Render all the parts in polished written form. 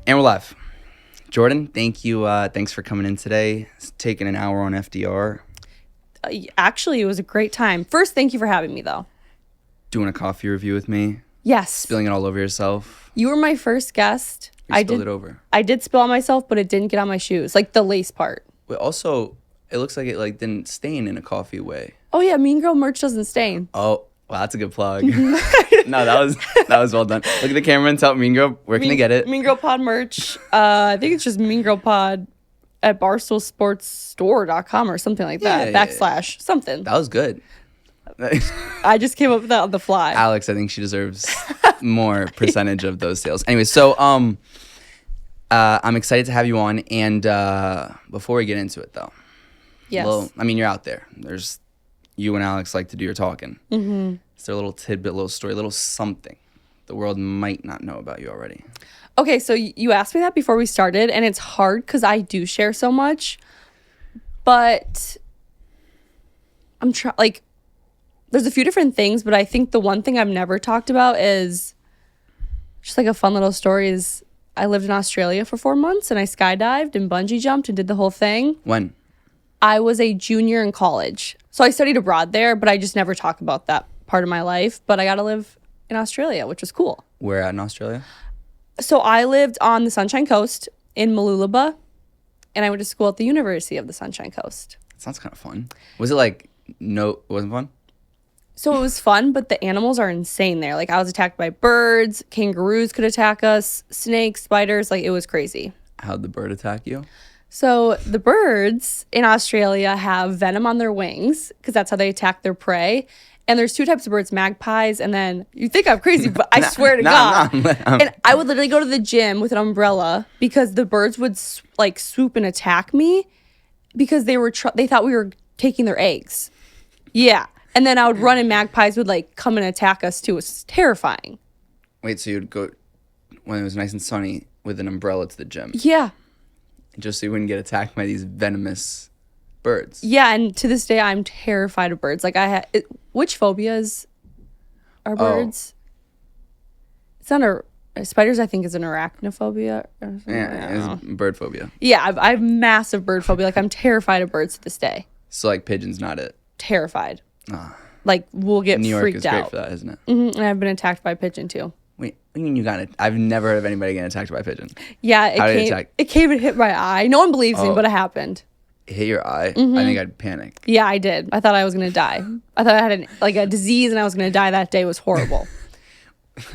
And we're live. Jordyn, thank you. Thanks for coming in today. It's taking an hour on FDR. Actually, it was a great time. First, thank you for having me, though. Doing a coffee review with me. Yes. Spilling it all over yourself. You were my first guest. You spilled it over. I did spill on myself, but it didn't get on my shoes, like the lace part. Wait, also, it looks like it didn't stain in a coffee way. Oh yeah, Mean Girl merch doesn't stain. Oh, wow, that's a good plug. No, that was well done. Look at the camera and tell Mean Girl where can they get it? Mean Girl Pod merch. I think it's just Mean Girl Pod at Barstool Sports Store.com or something like that. / something. That was good. I just came up with that on the fly. Alex, I think she deserves more percentage of those sales. Anyway, so I'm excited to have you on. And before we get into it, though, yes. You're out there. There's you and Alex like to do your talking. Mm-hmm. Is there a little tidbit, little story, little something the world might not know about you already? Okay, so you asked me that before we started, and it's hard because I do share so much. But I'm there's a few different things, but I think the one thing I've never talked about is just like a fun little story is I lived in Australia for 4 months and I skydived and bungee jumped and did the whole thing. When? I was a junior in college. So I studied abroad there, but I just never talk about that part of my life. But I got to live in Australia, which was cool. Where at in Australia? So I lived on the Sunshine Coast in Mooloolaba, and I went to school at the University of the Sunshine Coast. That sounds kind of fun. Was it it wasn't fun? So it was fun, but the animals are insane there. Like I was attacked by birds, kangaroos could attack us, snakes, spiders, it was crazy. How'd the bird attack you? So the birds in Australia have venom on their wings because that's how they attack their prey. And there's two types of birds, magpies, and then you think I'm crazy, but I swear to God. And I would literally go to the gym with an umbrella because the birds would swoop and attack me because they thought we were taking their eggs. Yeah. And then I would run and magpies would come and attack us too. It was terrifying. Wait, so you'd go when it was nice and sunny with an umbrella to the gym? Yeah. Just so you wouldn't get attacked by these venomous birds? Yeah, and to this day I'm terrified of birds. Which phobias are birds? It's not spiders, I think, is an arachnophobia. Or yeah, it's bird phobia. Yeah, I have massive bird phobia. I'm terrified of birds to this day. So pigeons, not it? Terrified. We'll get New York freaked is out. great for that, isn't it? Mm-hmm. And I've been attacked by a pigeon too. Wait, what do you mean you got it? I've never heard of anybody getting attacked by a pigeon. Yeah, it came and hit my eye. No one believes me, but it happened. It hit your eye? Mm-hmm. I think I'd panic. Yeah, I did. I thought I was going to die. I thought I had a disease and I was going to die that day. It was horrible. But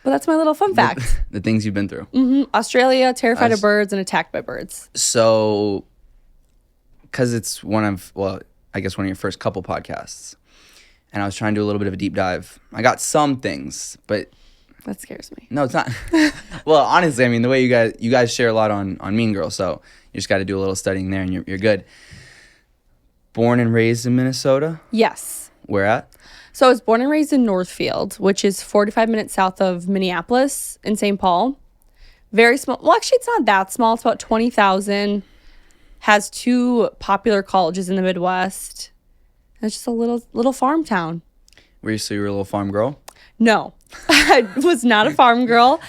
that's my little fun fact. The things you've been through. Mm-hmm. Australia, terrified of birds and attacked by birds. So, because it's one of your first couple podcasts, and I was trying to do a little bit of a deep dive. I got some things, but that scares me. No, it's not. Well, honestly, the way you guys share a lot on Mean Girl, so you just got to do a little studying there, and you're good. Born and raised in Minnesota? Yes. Where at? So I was born and raised in Northfield, which is 45 minutes south of Minneapolis in St. Paul. Very small. Well, actually, it's not that small. It's about 20,000. Has 2 popular colleges in the Midwest. It's just a little farm town. You were a little farm girl? No, I was not a farm girl.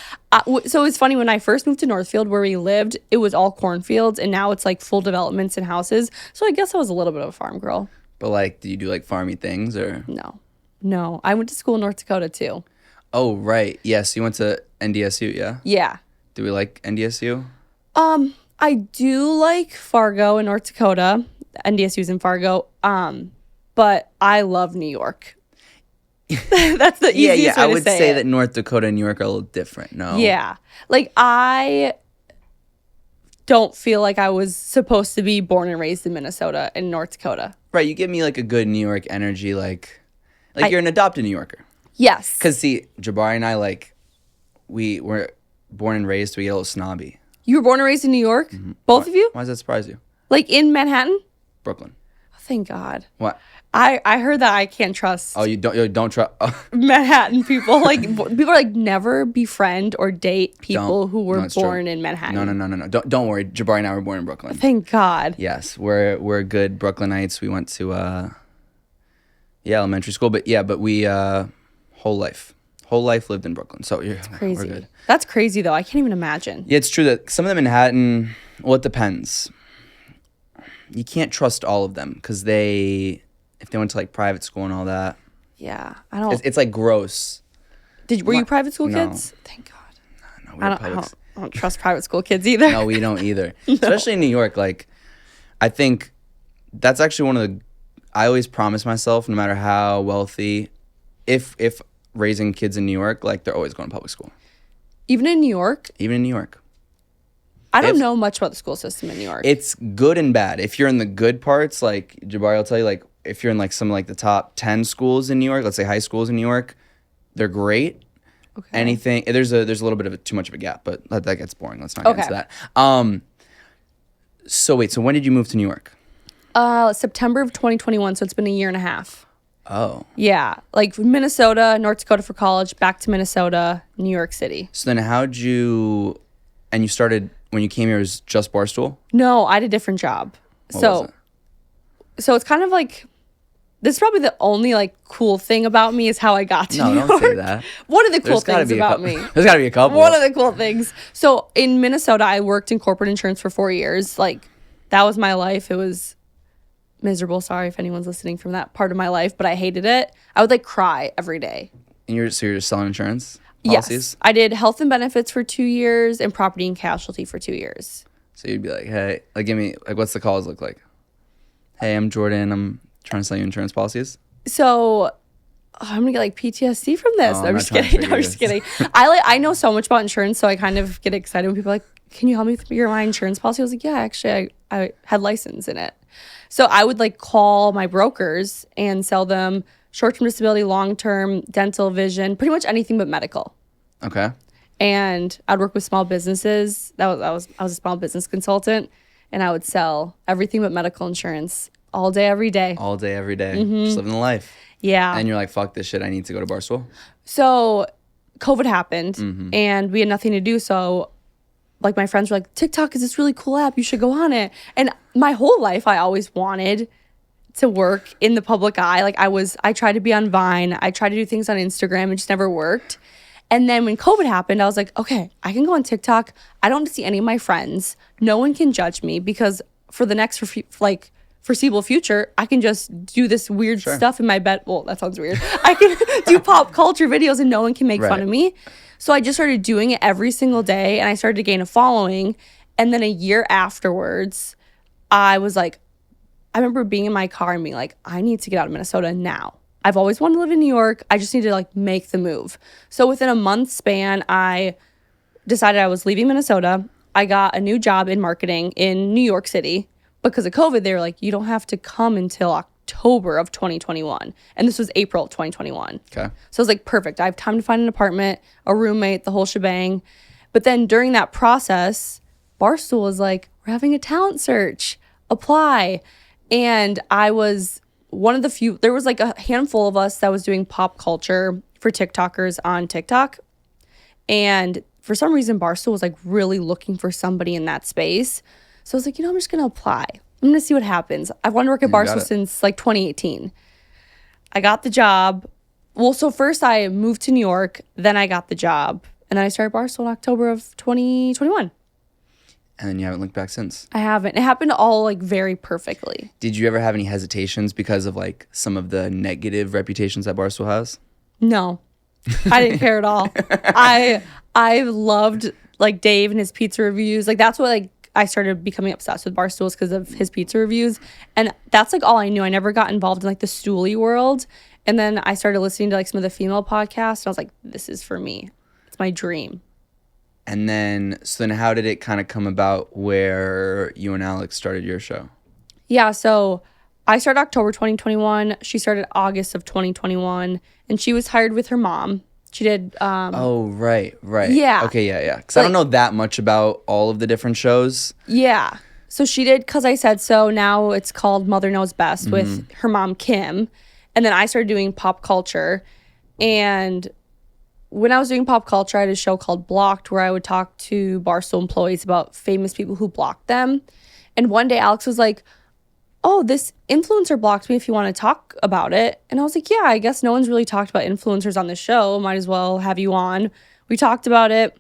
So it was funny when I first moved to Northfield where we lived, it was all cornfields and now it's full developments and houses. So I guess I was a little bit of a farm girl. But did you do farmy things or? No. I went to school in North Dakota too. Oh, right. Yes. You went to NDSU, yeah? Yeah. Do we like NDSU? I do like Fargo in North Dakota. NDSU's in Fargo. But I love New York. That's the easiest way to say it. I would say that North Dakota and New York are a little different, no? Yeah. I don't feel like I was supposed to be born and raised in Minnesota and North Dakota. Right, you give me a good New York energy, you're an adopted New Yorker. Yes. Because, see, Jabari and I, we were born and raised, so we get a little snobby. You were born and raised in New York? Mm-hmm. Both of you? Why does that surprise you? In Manhattan? Brooklyn. Oh, thank God. What? I heard that I can't trust. Oh, you don't trust Manhattan people. People are never befriend or date people who were born in Manhattan. No. Don't worry. Jabari and I were born in Brooklyn. Thank God. Yes, we're good Brooklynites. We went to elementary school, but we whole life Whole life lived in Brooklyn. So It's crazy. we're good. That's crazy, though. I can't even imagine. Yeah, it's true that some of them in Manhattan, well, it depends. You can't trust all of them because if they went to like private school and all that. Yeah. I don't. It's like gross. Were you private school No. kids? Thank God. No, we're public. I don't trust private school kids either. No, we don't either. Especially in New York. Like, I think that's actually one of the. I always promise myself, no matter how wealthy, if raising kids in New York, like they're always going to public school. Even in New York? Even in New York. I don't know much about the school system in New York. It's good and bad. If you're in the good parts, like Jabari will tell you, like if you're in like some like the top 10 schools in New York, let's say high schools in New York, they're great. Okay. Anything there's a little bit of too much of a gap, but that gets boring. Let's not get into that. So wait, so when did you move to New York? September of 2021, so it's been a year and a half. Oh. Yeah, like Minnesota, North Dakota for college, back to Minnesota, New York City. So then you started, when you came here, it was just Barstool? No, I had a different job. What was it? So it's kind of like, this is probably the only like cool thing about me is how I got to New York. No, don't say that. One of the cool things about me. There's got to be a couple. One of the cool things. So in Minnesota, I worked in corporate insurance for 4 years. Like, that was my life. It was miserable. Sorry if anyone's listening from that part of my life, but I hated it. I would like cry every day. And you're just selling insurance policies? Yes. I did health and benefits for 2 years and property and casualty for 2 years. So you'd be like, hey, like give me, like what's the calls look like? Hey, I'm Jordyn. I'm trying to sell you insurance policies. So I'm gonna get like PTSD from this. Oh, I'm just kidding. I'm just kidding. I know so much about insurance, so I kind of get excited when people are like, can you help me with my insurance policy? I was like, yeah, actually, I had license in it. So I would like call my brokers and sell them short-term disability, long-term, dental, vision, pretty much anything but medical. Okay. And I'd work with small businesses. I was a small business consultant, and I would sell everything but medical insurance all day, every day. All day, every day. Mm-hmm. Just living the life. Yeah. And you're like, fuck this shit. I need to go to Barstool. So COVID happened, and we had nothing to do. So like my friends were like, TikTok is this really cool app. You should go on it. And my whole life, I always wanted to work in the public eye. Like I tried to be on Vine. I tried to do things on Instagram. It just never worked. And then when COVID happened, I was like, okay, I can go on TikTok. I don't see any of my friends. No one can judge me because for the next foreseeable future, I can just do this weird stuff in my bed. Well, that sounds weird. I can do pop culture videos and no one can make fun of me. So I just started doing it every single day and I started to gain a following. And then a year afterwards, I was like, I remember being in my car and being like, I need to get out of Minnesota now. I've always wanted to live in New York. I just need to like make the move. So within a month span, I decided I was leaving Minnesota. I got a new job in marketing in New York City. Because of COVID, they were like, you don't have to come until October of 2021. And this was April of 2021. Okay. So I was like, perfect. I have time to find an apartment, a roommate, the whole shebang. But then during that process, Barstool was like, we're having a talent search. Apply. And I was one of the few, there was like a handful of us that was doing pop culture for TikTokers on TikTok. And for some reason, Barstool was like really looking for somebody in that space. So I was like, I'm just going to apply. I'm going to see what happens. I've wanted to work at Barstool since like 2018. I got the job. Well, so first I moved to New York, then I got the job, and then I started Barstool in October of 2021. And then you haven't looked back since. I haven't. It happened all like very perfectly. Did you ever have any hesitations because of like some of the negative reputations that Barstool has? No, I didn't care at all. I loved like Dave and his pizza reviews. Like that's what like I started becoming obsessed with Barstools because of his pizza reviews. And that's like all I knew. I never got involved in like the stoolie world. And then I started listening to like some of the female podcasts. And I was like, this is for me. It's my dream. And then, so then how did it kind of come about where you and Alex started your show? Yeah, so I started October 2021. She started August of 2021. And she was hired with her mom. She did. Oh, right. Yeah. Okay, yeah. Because I don't know that much about all of the different shows. Yeah. So she did Cause I Said So. Now it's called Mother Knows Best with her mom, Kim. And then I started doing pop culture. And when I was doing pop culture, I had a show called Blocked where I would talk to Barstool employees about famous people who blocked them. And one day Alex was like, oh, this influencer blocked me if you want to talk about it. And I was like, yeah, I guess no one's really talked about influencers on the show. Might as well have you on. We talked about it.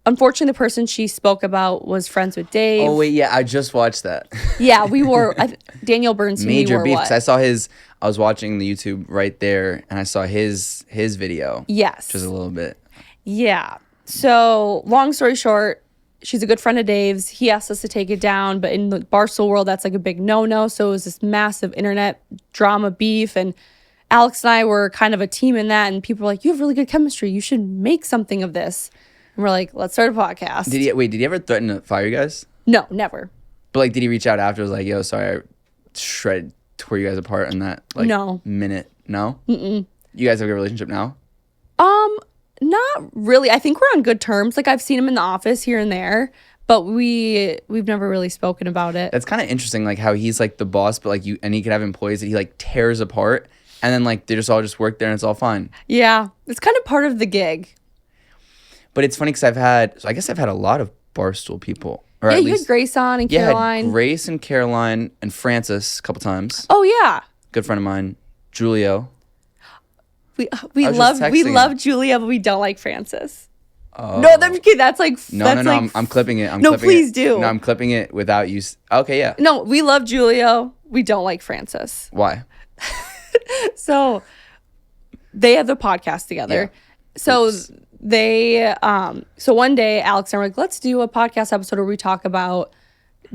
Unfortunately, the person she spoke about was friends with Dave. Oh, wait, yeah, I just watched that. Yeah, we were, Daniel Bernstein, Major we were beef, what? 'cause I was watching the YouTube right there, and I saw his video. Yes. Just a little bit. Yeah. So, long story short, she's a good friend of Dave's. He asked us to take it down, but in the Barstool world, that's like a big no-no. So it was this massive internet drama beef, and Alex and I were kind of a team in that, and people were like, you have really good chemistry. You should make something of this. And we're like, let's start a podcast. Did he ever threaten to fire you guys? No, never. But like, did he reach out after? Was like, yo, sorry, I tore you guys apart in that like minute? No. Mm-mm. You guys have a good relationship now? Not really. I think we're on good terms. Like, I've seen him in the office here and there, but we've never really spoken about it. That's kind of interesting, like how he's like the boss, but like and he could have employees that he like tears apart, and then like they just all work there and it's all fine. Yeah, it's kind of part of the gig. But it's funny because I guess I've had a lot of Barstool people. Or Yeah, at you least, had Grace on and Caroline. Yeah, Grace and Caroline and Francis a couple times. Oh yeah, Good friend of mine, Julio. We I was love just texting him. Julia, but we don't like Francis. Oh. No, that's okay. That's like No, I'm clipping it. No, please do. No, I'm clipping it without you. Okay, yeah. No, we love Julio. We don't like Francis. Why? So they have the podcast together. Yeah. So Oops. so one day Alex and I were like, let's do a podcast episode where we talk about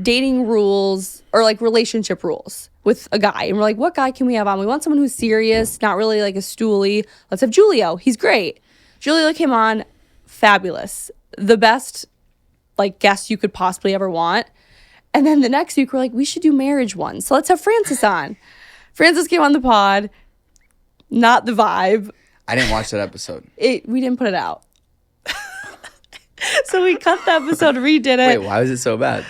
dating rules or like relationship rules with a guy. And we're like, what guy can we have on? We want someone who's serious, not really like a stoolie. Let's have Julio. He's great. Julio came on, fabulous. The best like guest you could possibly ever want. And then the next week we're like, we should do marriage ones. So let's have Francis on. Francis came on the pod. Not the vibe. I didn't watch that episode. We didn't put it out. So we cut the episode, redid it. Wait, why was it so bad?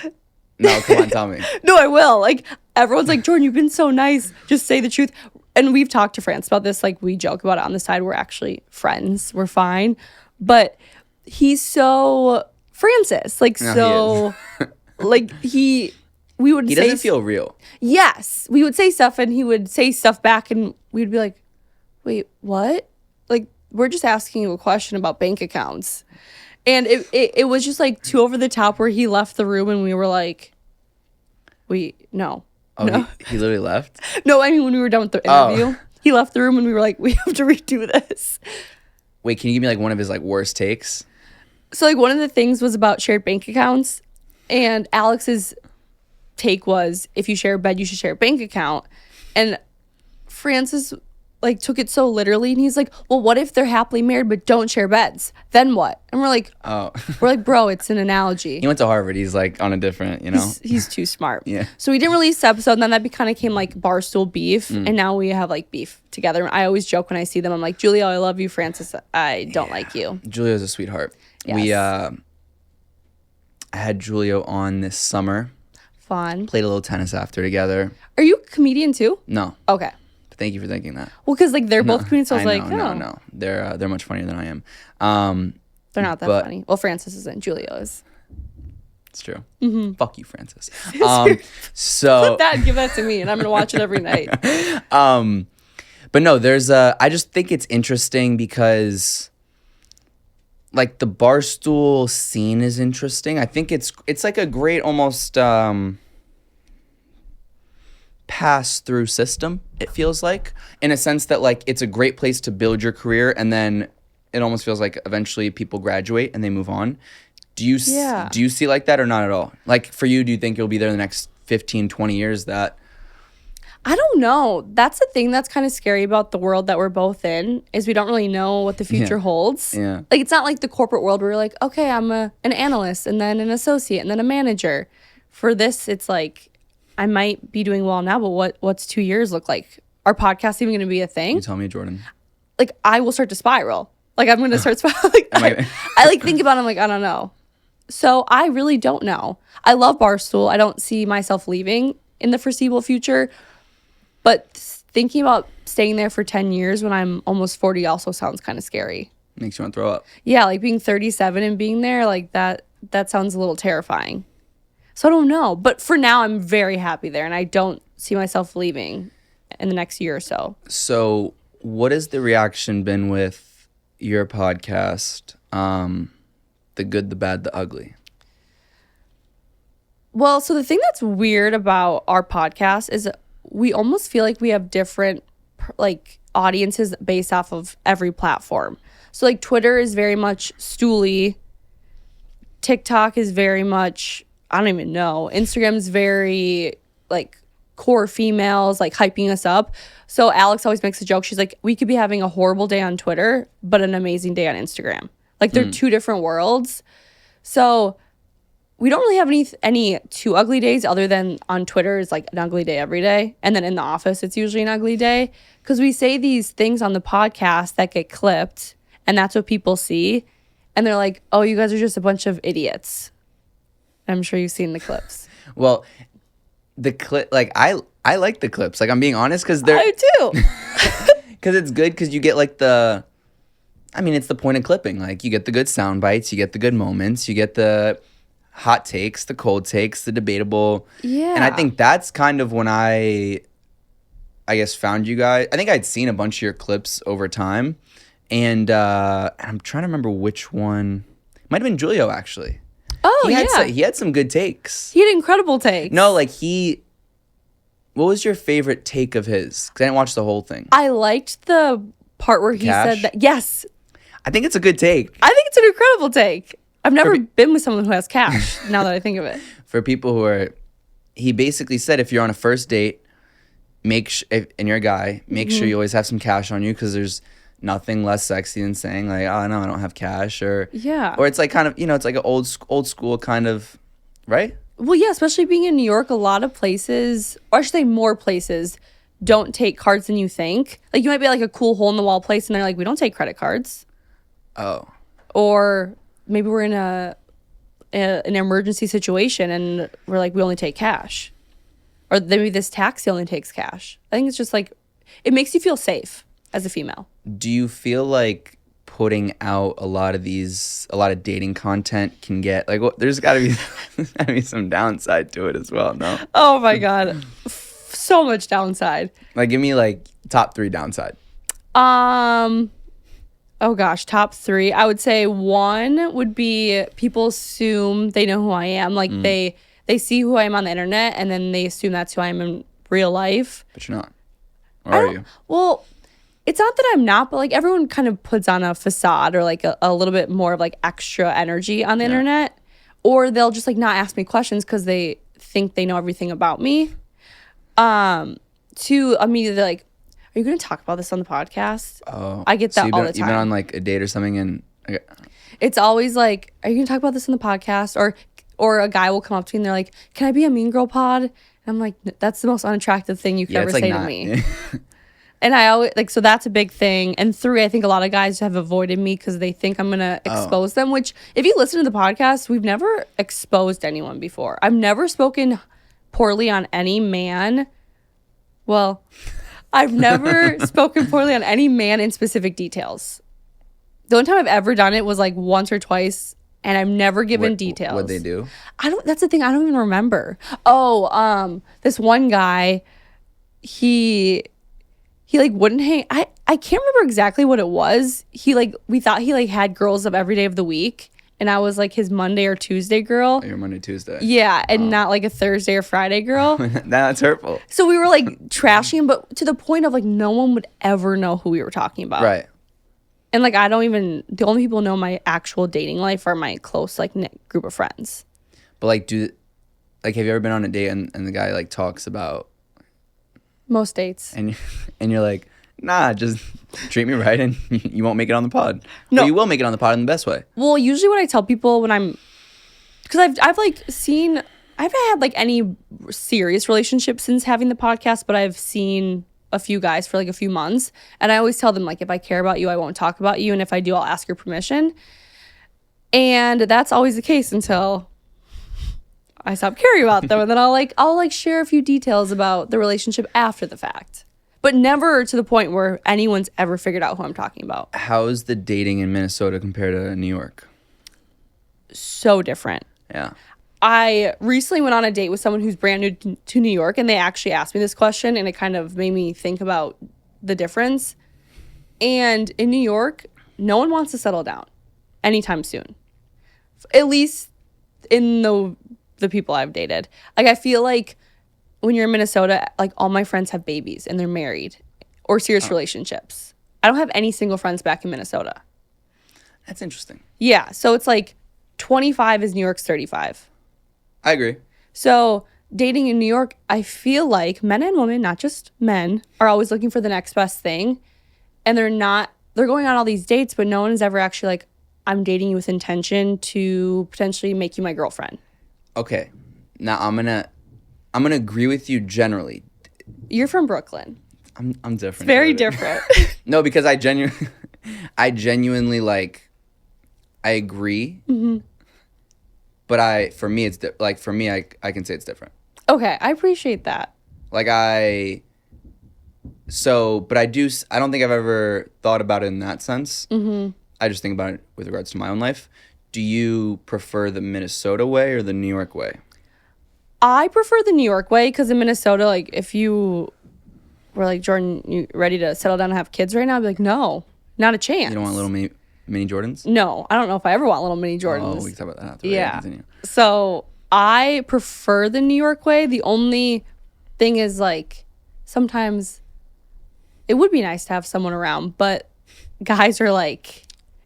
No, come on, tell me. No, I will. Like, everyone's like, Jordyn, you've been so nice. Just say the truth. And we've talked to France about this. Like, we joke about it on the side. We're actually friends. We're fine. But he's so Francis. Like, No, like, he doesn't feel real. Yes. We would say stuff and he would say stuff back and we'd be like, wait, what? Like, we're just asking you a question about bank accounts. And it was just like too over the top where he left the room and we were like, no. Oh, no. He literally left? No, I mean, when we were done with the interview, he left the room and we were like, we have to redo this. Wait, can you give me like one of his like worst takes? So like one of the things was about shared bank accounts and Alex's take was if you share a bed, you should share a bank account. And Francis like took it so literally and he's like, well, what if they're happily married but don't share beds? Then what? And we're like, bro, it's an analogy. He went to Harvard. He's like on a different, He's too smart. Yeah. So we didn't release the episode and then that kind of came like Barstool beef and now we have like beef together. I always joke when I see them, I'm like, Julio, I love you. Francis, I don't like you. Julio's a sweetheart. Yes. I had Julio on this summer. Fun. Played a little tennis after together. Are you a comedian too? No. Okay. Thank you for thinking that. Well, because like they're both comedians, so I was like, oh. No. They're much funnier than I am. They're not that funny. Well, Francis isn't. Julio is. It's true. Mm-hmm. Fuck you, Francis. So put that and give that to me, and I'm gonna watch it every night. But no, I just think it's interesting because like the Barstool scene is interesting. I think it's like a great almost pass through system, it feels like, in a sense that like it's a great place to build your career and then it almost feels like eventually people graduate and they move on. Do you see like that or not at all? Like for you, do you think you'll be there the next 15, 20 years that I don't know. That's the thing that's kind of scary about the world that we're both in is we don't really know what the future holds. Yeah. Like it's not like the corporate world where you're like, okay, I'm an analyst and then an associate and then a manager. For this, it's like I might be doing well now, but what's 2 years look like? Are podcasts even going to be a thing? You tell me, Jordyn. Like I will start to spiral. Like I'm going to start spiraling. Like, I like think about it, I'm like, I don't know. So I really don't know. I love Barstool. I don't see myself leaving in the foreseeable future. But thinking about staying there for 10 years when I'm almost 40 also sounds kind of scary. Makes you want to throw up. Yeah, like being 37 and being there, like that sounds a little terrifying. So I don't know. But for now, I'm very happy there. And I don't see myself leaving in the next year or so. So what has the reaction been with your podcast, The Good, the Bad, the Ugly? Well, so the thing that's weird about our podcast is we almost feel like we have different like audiences based off of every platform. So like Twitter is very much stooly. TikTok is very much, I don't even know. Instagram's very like core females, like hyping us up. So Alex always makes a joke. She's like, we could be having a horrible day on Twitter, but an amazing day on Instagram. Like they're two different worlds. So we don't really have any too ugly days other than on Twitter is like an ugly day every day. And then in the office, it's usually an ugly day. Because we say these things on the podcast that get clipped, and that's what people see. And they're like, oh, you guys are just a bunch of idiots. I'm sure you've seen the clips. Well, the clip, like, I like the clips. Like, I'm being honest, because they're... I do too. Because it's good, because you get, like, it's the point of clipping. Like, you get the good sound bites, you get the good moments, you get the hot takes, the cold takes, the debatable. Yeah. And I think that's kind of when I guess, found you guys. I think I'd seen a bunch of your clips over time. And I'm trying to remember which one. Might have been Julio, actually. Oh, He had some good takes. He had incredible takes. No, like what was your favorite take of his? Because I didn't watch the whole thing. I liked the part where he Cash? said that. Yes. I think it's a good take. I think it's an incredible take. I've never been with someone who has cash, now that I think of it. For people who he basically said, if you're on a first date, and you're a guy, make sure you always have some cash on you, because there's nothing less sexy than saying like, oh no, I don't have cash, or it's like kind of, it's like an old school kind of, right? Well, yeah, especially being in New York, a lot of places, or I should say more places, don't take cards than you think. Like you might be like a cool hole in the wall place, and they're like, we don't take credit cards. Oh. Or maybe we're in an emergency situation, and we're like, we only take cash. Or maybe this taxi only takes cash. I think it's just like, it makes you feel safe as a female. Do you feel like putting out a lot of dating content can get like, there's got to be some downside to it as well, no? Oh my God. So much downside. Like, give me like top 3 downside. Oh gosh, top 3. I would say 1 would be people assume they know who I am. Like they see who I am on the internet, and then they assume that's who I am in real life. But you're not. Or are you? Well, it's not that I'm not, but like everyone kind of puts on a facade or like a little bit more of like extra energy on the internet. Or they'll just like not ask me questions because they think they know everything about me. To immediately like, are you going to talk about this on the podcast? Oh, I get that all the time. You've been on like a date or something, and it's always like, are you going to talk about this on the podcast? Or a guy will come up to me and they're like, can I be a Mean Girl pod? And I'm like, that's the most unattractive thing you could ever say to me. And I always like, so that's a big thing. And 3, I think a lot of guys have avoided me because they think I'm going to expose them, which if you listen to the podcast, we've never exposed anyone before. I've never spoken poorly on any man. Well, I've never spoken poorly on any man in specific details. The only time I've ever done it was like once or twice, and I've never given details. What'd they do? That's the thing. I don't even remember. Oh, this one guy, he like wouldn't hang. I can't remember exactly what it was. We thought he like had girls of every day of the week, and I was like his Monday or Tuesday girl. Oh, your Monday, Tuesday. Yeah, and not like a Thursday or Friday girl. That's hurtful. So we were like trashing him, but to the point of like no one would ever know who we were talking about. Right. And like the only people who know my actual dating life are my close like knit group of friends. But like have you ever been on a date and the guy like talks about most dates and you're like, nah, just treat me right and you won't make it on the pod. No, well, you will make it on the pod in the best way. Well, usually what I tell people when because I've like seen, I haven't had like any serious relationship since having the podcast, but I've seen a few guys for like a few months, and I always tell them like, if I care about you, I won't talk about you, and if I do, I'll ask your permission. And that's always the case until I stop caring about them, and then I'll share a few details about the relationship after the fact, but never to the point where anyone's ever figured out who I'm talking about. How's the dating in Minnesota compared to New York? So different. Yeah. I recently went on a date with someone who's brand new to New York, and they actually asked me this question, and it kind of made me think about the difference. And in New York, no one wants to settle down anytime soon. At least in the people I've dated. Like, I feel like when you're in Minnesota, like, all my friends have babies and they're married or serious relationships. I don't have any single friends back in Minnesota. That's interesting. Yeah, so it's like 25 is New York's 35. I agree. So dating in New York, I feel like men and women, not just men, are always looking for the next best thing. And they're going on all these dates, but no one is ever actually like, I'm dating you with intention to potentially make you my girlfriend. Okay. Now I'm gonna agree with you generally. You're from Brooklyn. I'm different. It's very different. No, because I genuinely like, I agree. Mm-hmm. But for me, I can say it's different. Okay, I appreciate that. Like but I don't think I've ever thought about it in that sense. Mm-hmm. I just think about it with regards to my own life. Do you prefer the Minnesota way or the New York way? I prefer the New York way because in Minnesota, like, if you were like, Jordyn, you ready to settle down and have kids right now? I'd be like, no, not a chance. You don't want little mini Jordans? No, I don't know if I ever want little mini Jordans. Oh, we can talk about that after. Yeah. So I prefer the New York way. The only thing is, like, sometimes it would be nice to have someone around, but guys are like,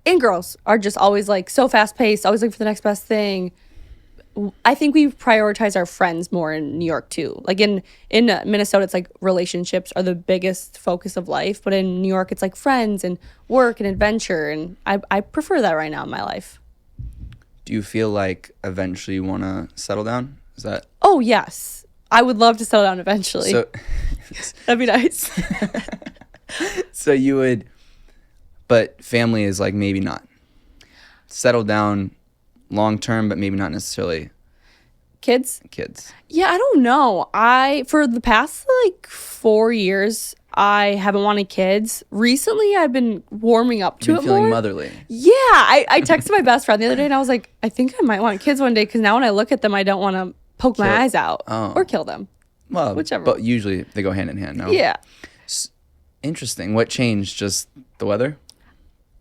and girls are just always like so fast paced, always looking for the next best thing. I think we prioritize our friends more in New York too. Like in Minnesota, it's like relationships are the biggest focus of life, but in New York, it's like friends and work and adventure, and I prefer that right now in my life. Do you feel like eventually you want to settle down? Is that? Oh yes, I would love to settle down eventually. So, that'd be nice. So you would, but family is like maybe not. Settle down long term, but maybe not necessarily kids. Yeah, I don't know. For the past like 4 years, I haven't wanted kids. Recently, I've been warming up to it feeling more. Motherly. Yeah, I texted my best friend the other day, and I was like, I think I might want kids one day because now when I look at them, I don't want to poke my eyes out or kill them. Well, whichever. But usually they go hand in hand. No. Yeah. Interesting. What changed? Just the weather?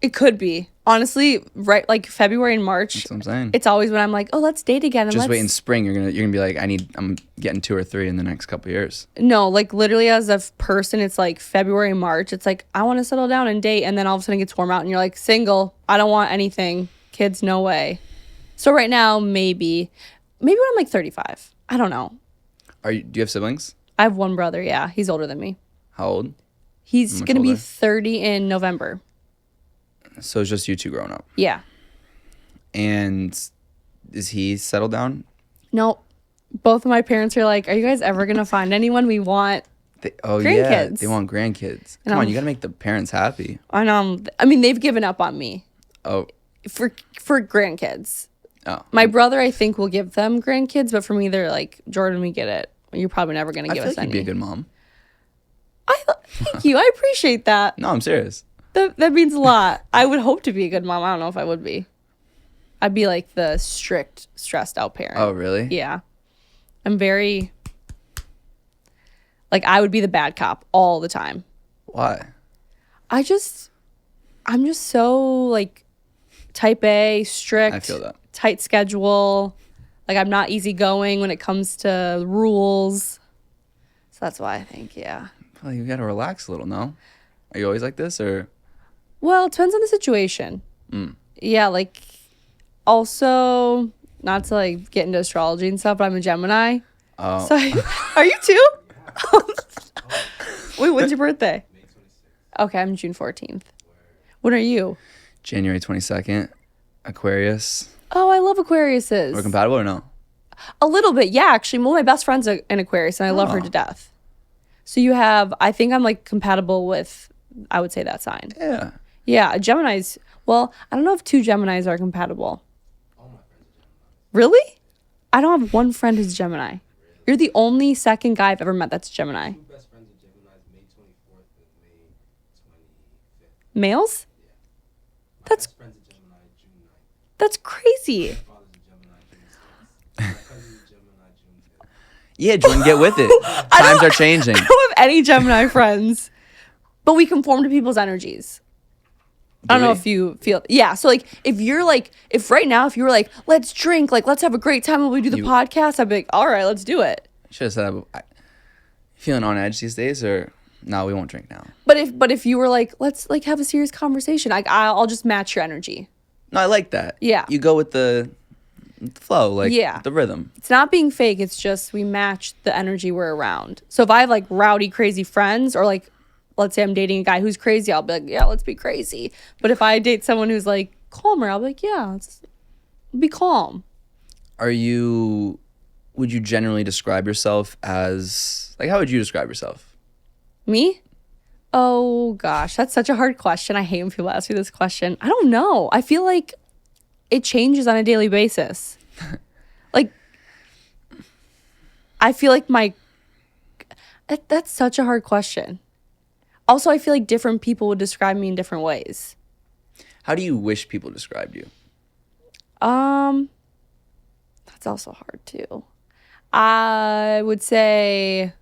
It could be. Honestly, right, like February and March. That's what I'm saying. It's always when I'm like, oh, let's date again. And just wait in spring. You're gonna be like, I'm getting 2 or 3 in the next couple of years. No, like literally as a person, it's like February, March. It's like, I want to settle down and date. And then all of a sudden it gets warm out and you're like, single. I don't want anything. Kids, no way. So right now, maybe when I'm like 35. I don't know. Do you have siblings? I have one brother. Yeah. He's older than me. How old? He's going to be 30 in November. So it's just you two growing up. Yeah. And is he settled down? No. Both of my parents are like, are you guys ever going to find anyone? We want grandkids. Yeah, they want grandkids. Come on, you got to make the parents happy. I know. I mean, they've given up on me. Oh. For grandkids. Oh. My brother, I think, will give them grandkids, but for me, they're like, Jordyn, we get it. You're probably never going to give us any. I feel like you'd be a good mom. Thank you. I appreciate that. No, I'm serious. That means a lot. I would hope to be a good mom. I don't know if I would be. I'd be like the strict, stressed out parent. Oh, really? Yeah. I'm very, like, I would be the bad cop all the time. Why? I'm just so, like, type A, strict. I feel that. Tight schedule. Like, I'm not easygoing when it comes to rules. So that's why I think, yeah. Well, you got to relax a little, no? Are you always like this, or? Well, it depends on the situation. Yeah, like, also, not to, like, get into astrology and stuff, but I'm a Gemini. Oh. So are you too? Wait, when's your birthday? May 26th. Okay, I'm June 14th. When are you? January 22nd. Aquarius. Oh, I love Aquariuses. We're compatible or no? A little bit, yeah, actually. Well, my best friend's an Aquarius, and I love her to death. So you have, I think I'm, like, compatible with, I would say, that sign. Yeah. Yeah, Geminis. Well, I don't know if 2 Geminis are compatible. All my friends are Geminis. Really? I don't have one friend who's Gemini. Really? You're the only second guy I've ever met that's Gemini. 2 best friends are Geminis, May 24th and May 25th. Males? Yeah. My best friend's a Gemini, June 9th. That's crazy. My father's a Gemini, June 6th. Yeah, Jordan, get with it. Times are changing. I don't have any Gemini friends, but we conform to people's energies. I don't know if you feel, yeah. So like, if right now, if you were like, let's drink, like, let's have a great time when we do the podcast, I'd be like, all right, let's do it. Should have said, feeling on edge these days, or no, we won't drink now. But if you were like, let's like have a serious conversation, I'll just match your energy. No, I like that. Yeah. You go with the flow, like the rhythm. It's not being fake. It's just we match the energy we're around. So if I have like rowdy, crazy friends, or like, let's say I'm dating a guy who's crazy, I'll be like, yeah, let's be crazy. But if I date someone who's like calmer, I'll be like, yeah, let's be calm. Would you generally describe yourself as, like, how would you describe yourself? Me? Oh gosh, that's such a hard question. I hate when people ask me this question. I don't know. I feel like it changes on a daily basis. Like, I feel like that's such a hard question. Also, I feel like different people would describe me in different ways. How do you wish people described you? That's also hard too. I would say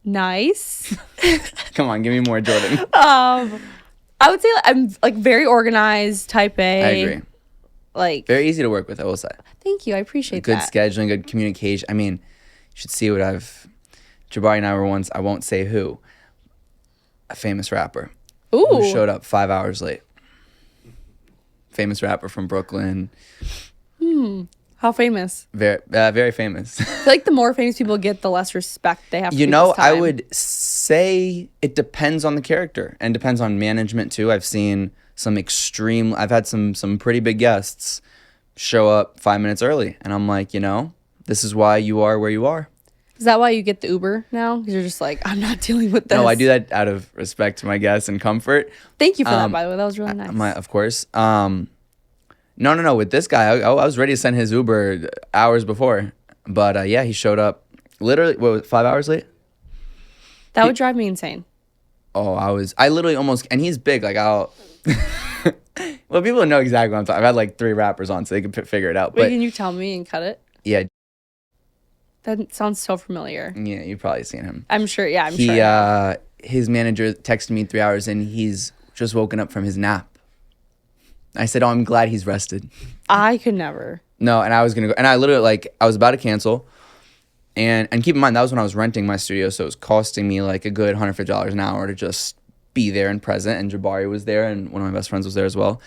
nice. Come on, give me more, Jordyn. I would say I'm like very organized, type A. I agree. Like very easy to work with, I will say. Thank you. I appreciate good that. Good scheduling, good communication. I mean, you should see what Jabari and I were once, I won't say who, a famous rapper. Ooh. Who showed up 5 hours late. Famous rapper from Brooklyn. How famous? Very famous. I feel like the more famous people get, the less respect they have. I would say it depends on the character and depends on management too. I've seen I've had some pretty big guests show up 5 minutes early, and I'm like, this is why you are where you are. Is that why you get the Uber now? Because you're just like, I'm not dealing with this. No, I do that out of respect to my guests and comfort. Thank you for that, by the way. That was really nice. Of course. No. With this guy, I was ready to send his Uber hours before. But yeah, he showed up literally, 5 hours late? That would drive me insane. Oh, I literally almost, and he's big. Like, well, people know exactly what I'm talking. I've had like 3 rappers on, so they can figure it out. Wait, but can you tell me and cut it? Yeah. That sounds so familiar. Yeah, you've probably seen him. I'm sure. Yeah, I'm sure. His manager texted me 3 hours in. He's just woken up from his nap. I said, "Oh, I'm glad he's rested." I could never. No, and I was gonna go, and I literally I was about to cancel, and keep in mind that was when I was renting my studio, so it was costing me like a good $150 an hour to just be there and present. And Jabari was there, and one of my best friends was there as well.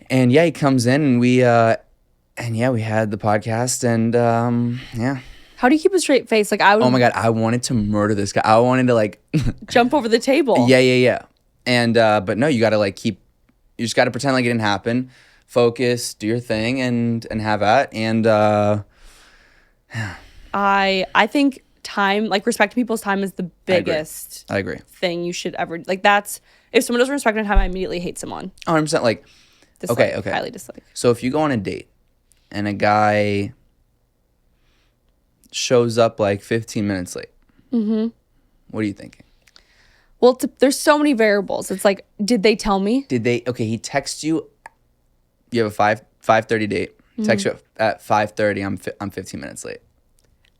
And yeah, he comes in, and we had the podcast, and yeah. How do you keep a straight face? Like I would. Oh my God, I wanted to murder this guy. I wanted to jump over the table. Yeah. And but no, you gotta you just gotta pretend like it didn't happen. Focus, do your thing, and have at. And I think time, like respecting people's time, is the biggest. I agree. Thing you should ever like. That's if someone doesn't respect my time, I immediately hate someone. 100%. Like dislike, okay. Highly dislike. So if you go on a date, and a guy shows up like 15 minutes late. Mm-hmm. What are you thinking? Well, there's so many variables. It's like, did they tell me? Okay, he texts you. You have a 5:30 date. Text you at 5:30. I'm 15 minutes late.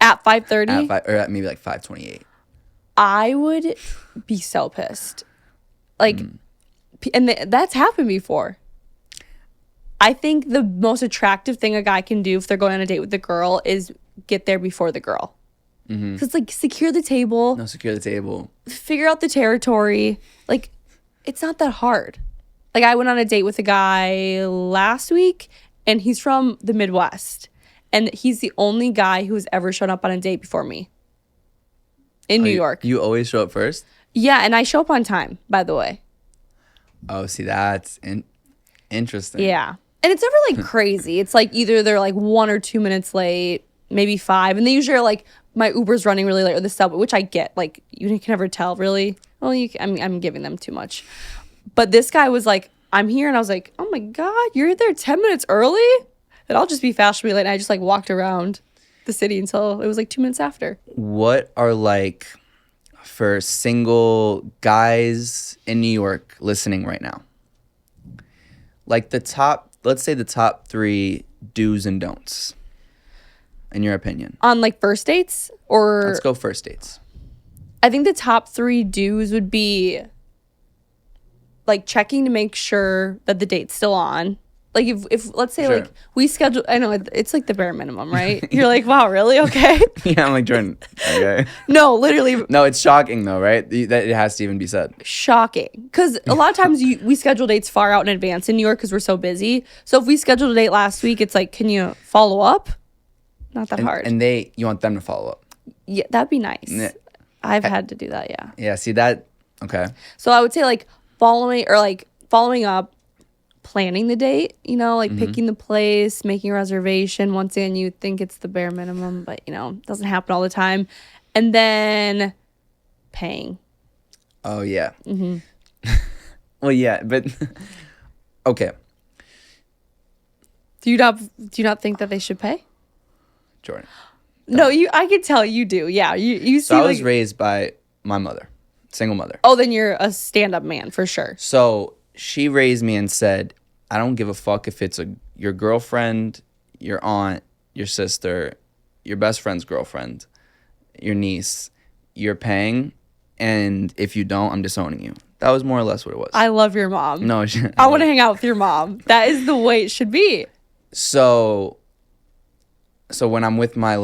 At 5:30? Or at maybe like 5:28. I would be so pissed. Like, and that's happened before. I think the most attractive thing a guy can do if they're going on a date with a girl is get there before the girl. Because like secure the table. No, secure the table. Figure out the territory. Like, it's not that hard. Like, I went on a date with a guy last week, and he's from the Midwest. And he's the only guy who has ever shown up on a date before me. In New York. You always show up first? Yeah, and I show up on time, by the way. Oh, see, that's interesting. Yeah. And it's never like crazy. It's like either they're like 1 or 2 minutes late, maybe 5. And they usually are like, my Uber's running really late or the subway, which I get. Like, you can never tell, really. Well, I'm giving them too much. But this guy was like, I'm here. And I was like, oh my God, you're there 10 minutes early? And I'll just be fashionably late. And I just like walked around the city until it was like 2 minutes after. What are like, for single guys in New York listening right now, like let's say the top 3 do's and don'ts. in your opinion? On like first dates or? Let's go first dates. I think the top 3 do's would be like checking to make sure that the date's still on. Like if let's say like we schedule, I know it's like the bare minimum, right? You're like, wow, really? Okay. Yeah, I'm like, Jordyn, okay. No, literally. No, it's shocking though, right? That it has to even be said. Shocking. Because a lot of times we schedule dates far out in advance in New York because we're so busy. So if we scheduled a date last week, it's like, can you follow up? Not that hard. And you want them to follow up. Yeah, that'd be nice. I've had to do that, yeah. Yeah, see that, okay. So I would say like following up, planning the date, you know, like picking the place, making a reservation. Once again, you think it's the bare minimum, but, you know, it doesn't happen all the time. And then paying. Oh, yeah. Well, yeah, but, okay. Do you not think that they should pay? Jordyn. No, I could tell you do. Yeah, you see. So I was raised by my mother, single mother. Oh, then you're a stand-up man for sure. So she raised me and said, I don't give a fuck if it's your girlfriend, your aunt, your sister, your best friend's girlfriend, your niece. You're paying, and if you don't, I'm disowning you. That was more or less what it was. I love your mom. No, I want to hang out with your mom. That is the way it should be. So when I'm with my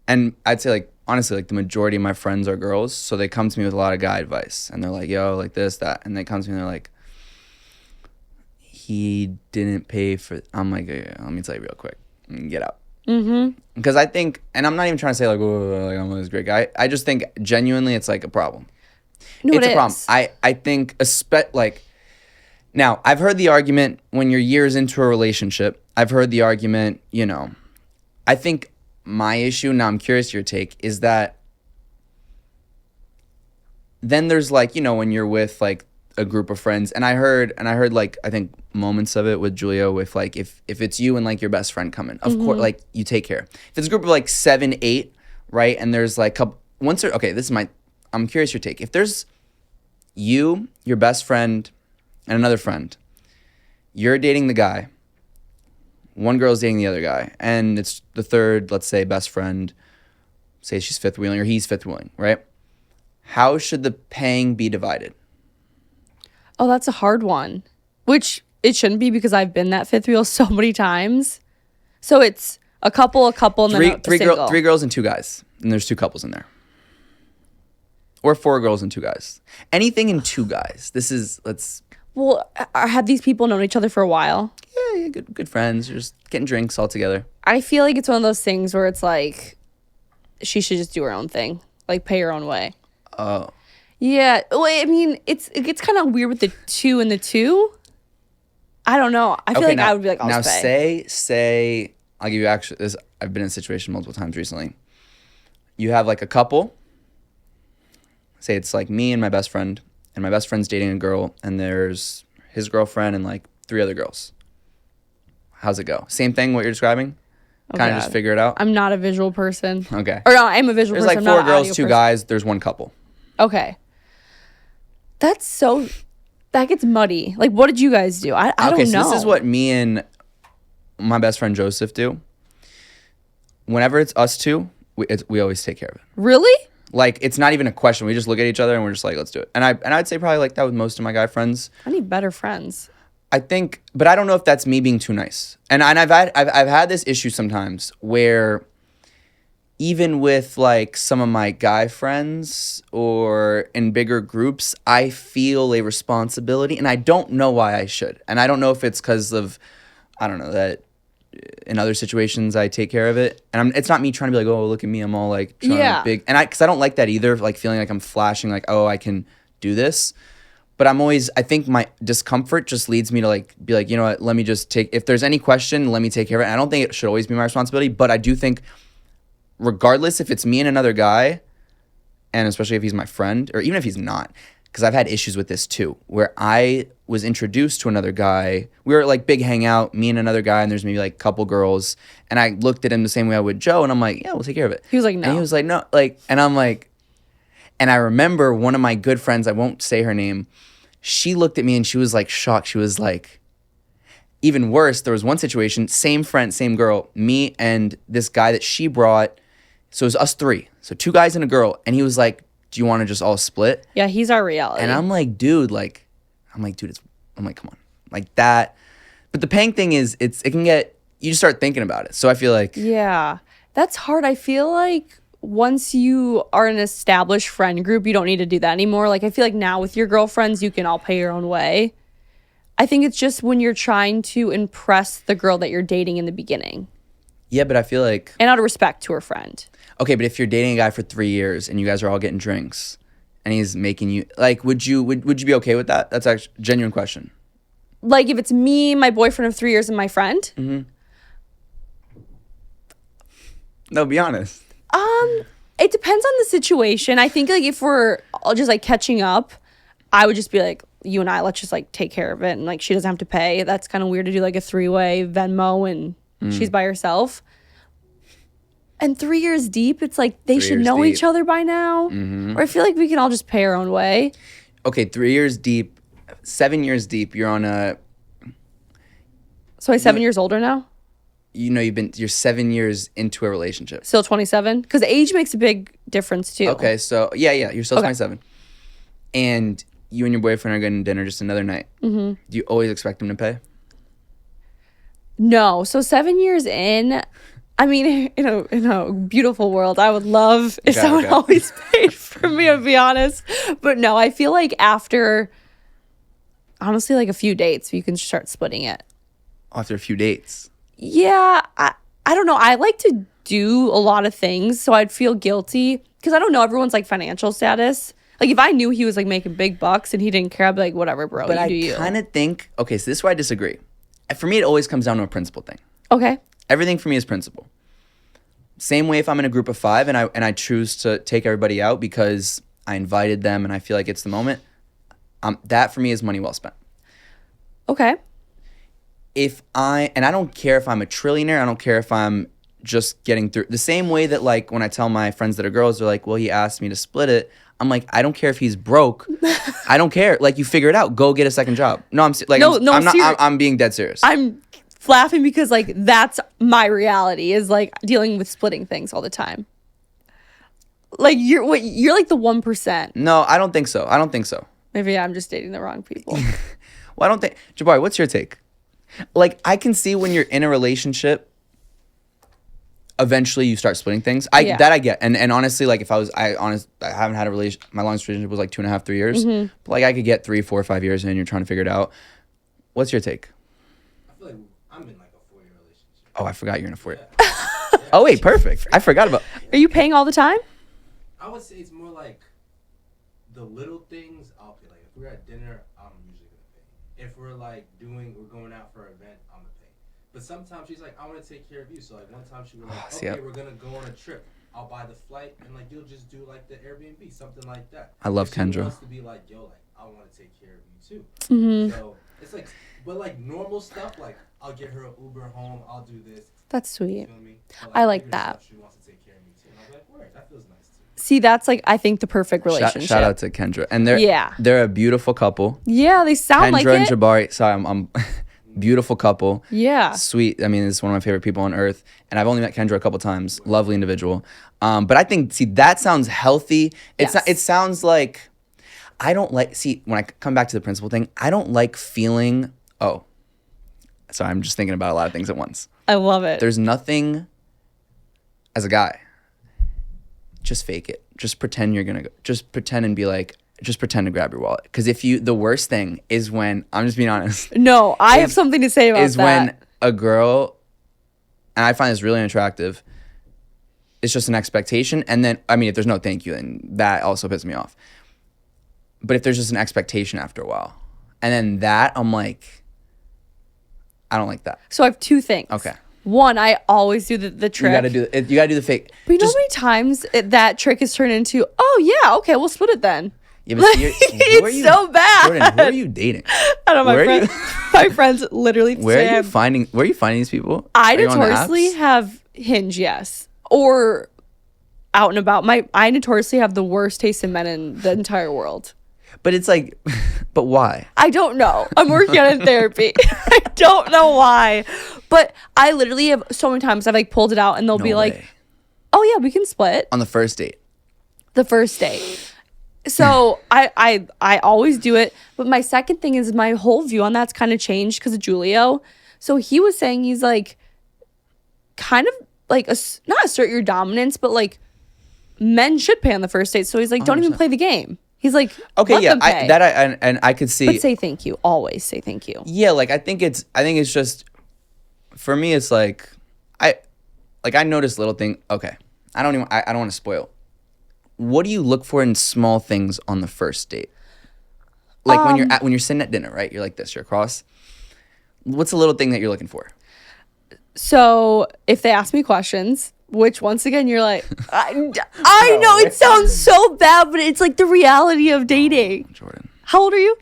and I'd say like honestly like the majority of my friends are girls, so they come to me with a lot of guy advice, and they're like, yo, like this, that, and they come to me and they're like, he didn't pay for. I'm like, yeah, let me tell you real quick, and get out. Because I think, and I'm not even trying to say like, oh, like I'm this great guy. I just think genuinely it's like a problem. No, It's a problem. I think now I've heard the argument when you're years into a relationship. I've heard the argument, you know. I think my issue, now I'm curious your take, is that then there's like, you know, when you're with like a group of friends, and I heard like I think moments of it with Julia with like if it's you and like your best friend coming, of course, like you take care. If it's a group of like 7, 8, right, and there's like I'm curious your take. If there's you, your best friend, and another friend, you're dating the guy, one girl's dating the other guy, and it's the third, let's say, best friend, say she's fifth wheeling or he's fifth wheeling, right? How should the paying be divided? Oh, that's a hard one. Which it shouldn't be because I've been that fifth wheel so many times. So it's a couple, and then a single. 3 girls and 2 guys, and there's 2 couples in there. Or 4 girls and 2 guys. Anything in 2 guys. Well, have these people known each other for a while? Yeah, good friends. You're just getting drinks all together. I feel like it's one of those things where it's like, she should just do her own thing. Like, pay her own way. Oh. Yeah. Well, I mean, it gets kind of weird with the 2 and the 2. I don't know. I feel like I would be like, I'll just pay. Now say, I'll give you actually this. I've been in a situation multiple times recently. You have like a couple. Say it's like me and my best friend, and my best friend's dating a girl, and there's his girlfriend and like 3 other girls. How's it go? Same thing, what you're describing? Kind of just figure it out? I'm not a visual person. Okay. Or no, I'm a visual person. There's like 4 girls, 2 guys, there's 1 couple. Okay. That gets muddy. Like, what did you guys do? I don't know. Okay, so this is what me and my best friend Joseph do. Whenever it's us 2, we always take care of it. Really? Like, it's not even a question. We just look at each other and we're just like, let's do it. And I'd say probably like that with most of my guy friends. I need better friends. I think, but I don't know if that's me being too nice. And I've had this issue sometimes where even with like some of my guy friends or in bigger groups, I feel a responsibility, and I don't know why I should. And I don't know if it's because of, I don't know, that in other situations I take care of it. And it's not me trying to be like, oh, look at me, I'm all like trying to look big. And because I don't like that either, like feeling like I'm flashing like, oh, I can do this. But I think my discomfort just leads me to like be like, you know what, let me just if there's any question, let me take care of it. And I don't think it should always be my responsibility, but I do think regardless if it's me and another guy, and especially if he's my friend, or even if he's not, because I've had issues with this too, where I was introduced to another guy. We were at like big hangout, me and another guy, and there's maybe like a couple girls, and I looked at him the same way I would Joe, and I'm like, yeah, we'll take care of it. He was like, no. And he was like, no. Like, and I'm like, and I remember one of my good friends, I won't say her name, she looked at me and she was like shocked. She was like, even worse, there was one situation, same friend, same girl, me and this guy that she brought. So it was us 3. So 2 guys and a girl. And he was like, do you want to just all split? Yeah, he's our reality. And I'm like, dude, I'm like, come on. Like that. But the paying thing is, it can get, you just start thinking about it. So I feel like. Yeah, that's hard. I feel like once you are an established friend group, you don't need to do that anymore. Like, I feel like now with your girlfriends, you can all pay your own way. I think it's just when you're trying to impress the girl that you're dating in the beginning. Yeah, but I feel like. And out of respect to her friend. Okay, but if you're dating a guy for 3 years and you guys are all getting drinks and he's making you, like, would you be okay with that? That's actually a genuine question. Like, if it's me, my boyfriend of 3 years, and my friend? Mm-hmm. No, be honest. It depends on the situation. I think, like, if we're all just, like, catching up, I would just be like, you and I, let's just, like, take care of it. And, like, she doesn't have to pay. That's kind of weird to do, like, a 3-way Venmo and she's by herself. And 3 years deep, it's like they should know each other by now. Or I feel like we can all just pay our own way. Okay, 3 years deep, 7 years deep, you're on a... So I'm 7 years older now? You're 7 years into a relationship. Still 27? Because age makes a big difference too. Okay, so yeah, you're still 27. And you and your boyfriend are going to dinner just another night. Mm-hmm. Do you always expect him to pay? No. So 7 years in, I mean, in a beautiful world, I would love if someone always paid for me, to be honest. But no, I feel like after, honestly, like a few dates, you can start splitting it. After a few dates? Yeah, I don't know. I like to do a lot of things, so I'd feel guilty because I don't know everyone's like financial status. Like if I knew he was like making big bucks and he didn't care, I'd be like, whatever, bro. But you I kind of think, okay, so this is where I disagree. For me, it always comes down to a principle thing. Okay. Everything for me is principle. Same way if I'm in a group of 5 and I choose to take everybody out because I invited them and I feel like it's the moment, that for me is money well spent. Okay. I don't care if I'm a trillionaire, I don't care if I'm just getting through. The same way that like when I tell my friends that are girls, they're like, well, he asked me to split it. I'm like, I don't care if he's broke. I don't care. Like, you figure it out. Go get a second job. No, I'm being dead serious. I'm laughing because like that's my reality is like dealing with splitting things all the time. Like you're like the 1%. No, I don't think so. Maybe I'm just dating the wrong people. Well, I don't think. Jabari, what's your take? Like, I can see when you're in a relationship, eventually you start splitting things. That I get. And honestly, like if I haven't had a relationship. My longest relationship was like 2.5, 3 years. Mm-hmm. But like I could get 3, 4, 5 years in and you're trying to figure it out. What's your take? I feel like I'm in like a 4-year relationship. Oh, I forgot you're in a 4-year. Yeah. Oh wait, perfect. I forgot about. Are you paying all the time? I would say it's more like the little things I'll pay. Like if we're at dinner, I'm usually gonna pay. If we're like we're going out for an event, I'm gonna pay. But sometimes she's like, I want to take care of you. So like one time she was like, okay, we're gonna go on a trip. I'll buy the flight and like you'll just do like the Airbnb, something like that. I love Kendra. She wants to be like, yo, like I want to take care of you too. Mm-hmm. So it's like, but like normal stuff, like I'll get her an Uber home. I'll do this. That's sweet. You feel me? But, I like that. She wants to take care of me too. And I'm like, word, that feels nice too. See, that's like I think the perfect relationship. Shout out to Kendra, and they're a beautiful couple. Yeah, they sound like it. Kendra and Jabari. Sorry, I'm beautiful couple. Yeah, sweet. I mean, this is one of my favorite people on earth, and I've only met Kendra a couple times. Lovely individual. But I think that sounds healthy. It sounds like I don't like. See, when I come back to the principle thing, I don't like feeling. Oh, sorry, I'm just thinking about a lot of things at once. I love it. There's nothing. As a guy, just fake it. Just pretend you're gonna go. Just pretend and be like. Just pretend to grab your wallet. Because the worst thing is when, I'm just being honest. No, I have something to say about that. Is when a girl, and I find this really unattractive, it's just an expectation. And then, I mean, if there's no thank you, then that also pisses me off. But if there's just an expectation after a while, and then that, I'm like, I don't like that. So I have 2 things. Okay. One, I always do the trick. You gotta do the fake. But you know how many times that trick is turned into, oh yeah, okay, we'll split it then. Yeah, but it's so bad. Jordyn, who are you dating? I don't know. My friends literally. Where are you finding these people? I notoriously have Hinge, yes, or out and about. I notoriously have the worst taste in men in the entire world. But it's like, But why? I don't know. I'm working on it in therapy. I don't know why. But I literally have so many times I've like pulled it out and they'll be No like, way. oh yeah, we can split. On the first date. The first date. So I always do it. But my second thing is my whole view on that's kind of changed because of Julio. So he was saying he's like kind of like not assert your dominance, but like men should pay on the first date. So he's like, don't even 100%. play the game. He's like, Okay, let yeah, them pay. and I could see. But say thank you. Always say thank you. Yeah, like I think it's just for me. It's like I notice little thing. Okay, I don't want to spoil. What do you look for in small things on the first date? Like when you're sitting at dinner, right? You're like this. You're across. What's the little thing that you're looking for? So if they ask me questions, which once again you're like, I know it sounds so bad, but it's like the reality of dating. Jordyn, How old are you?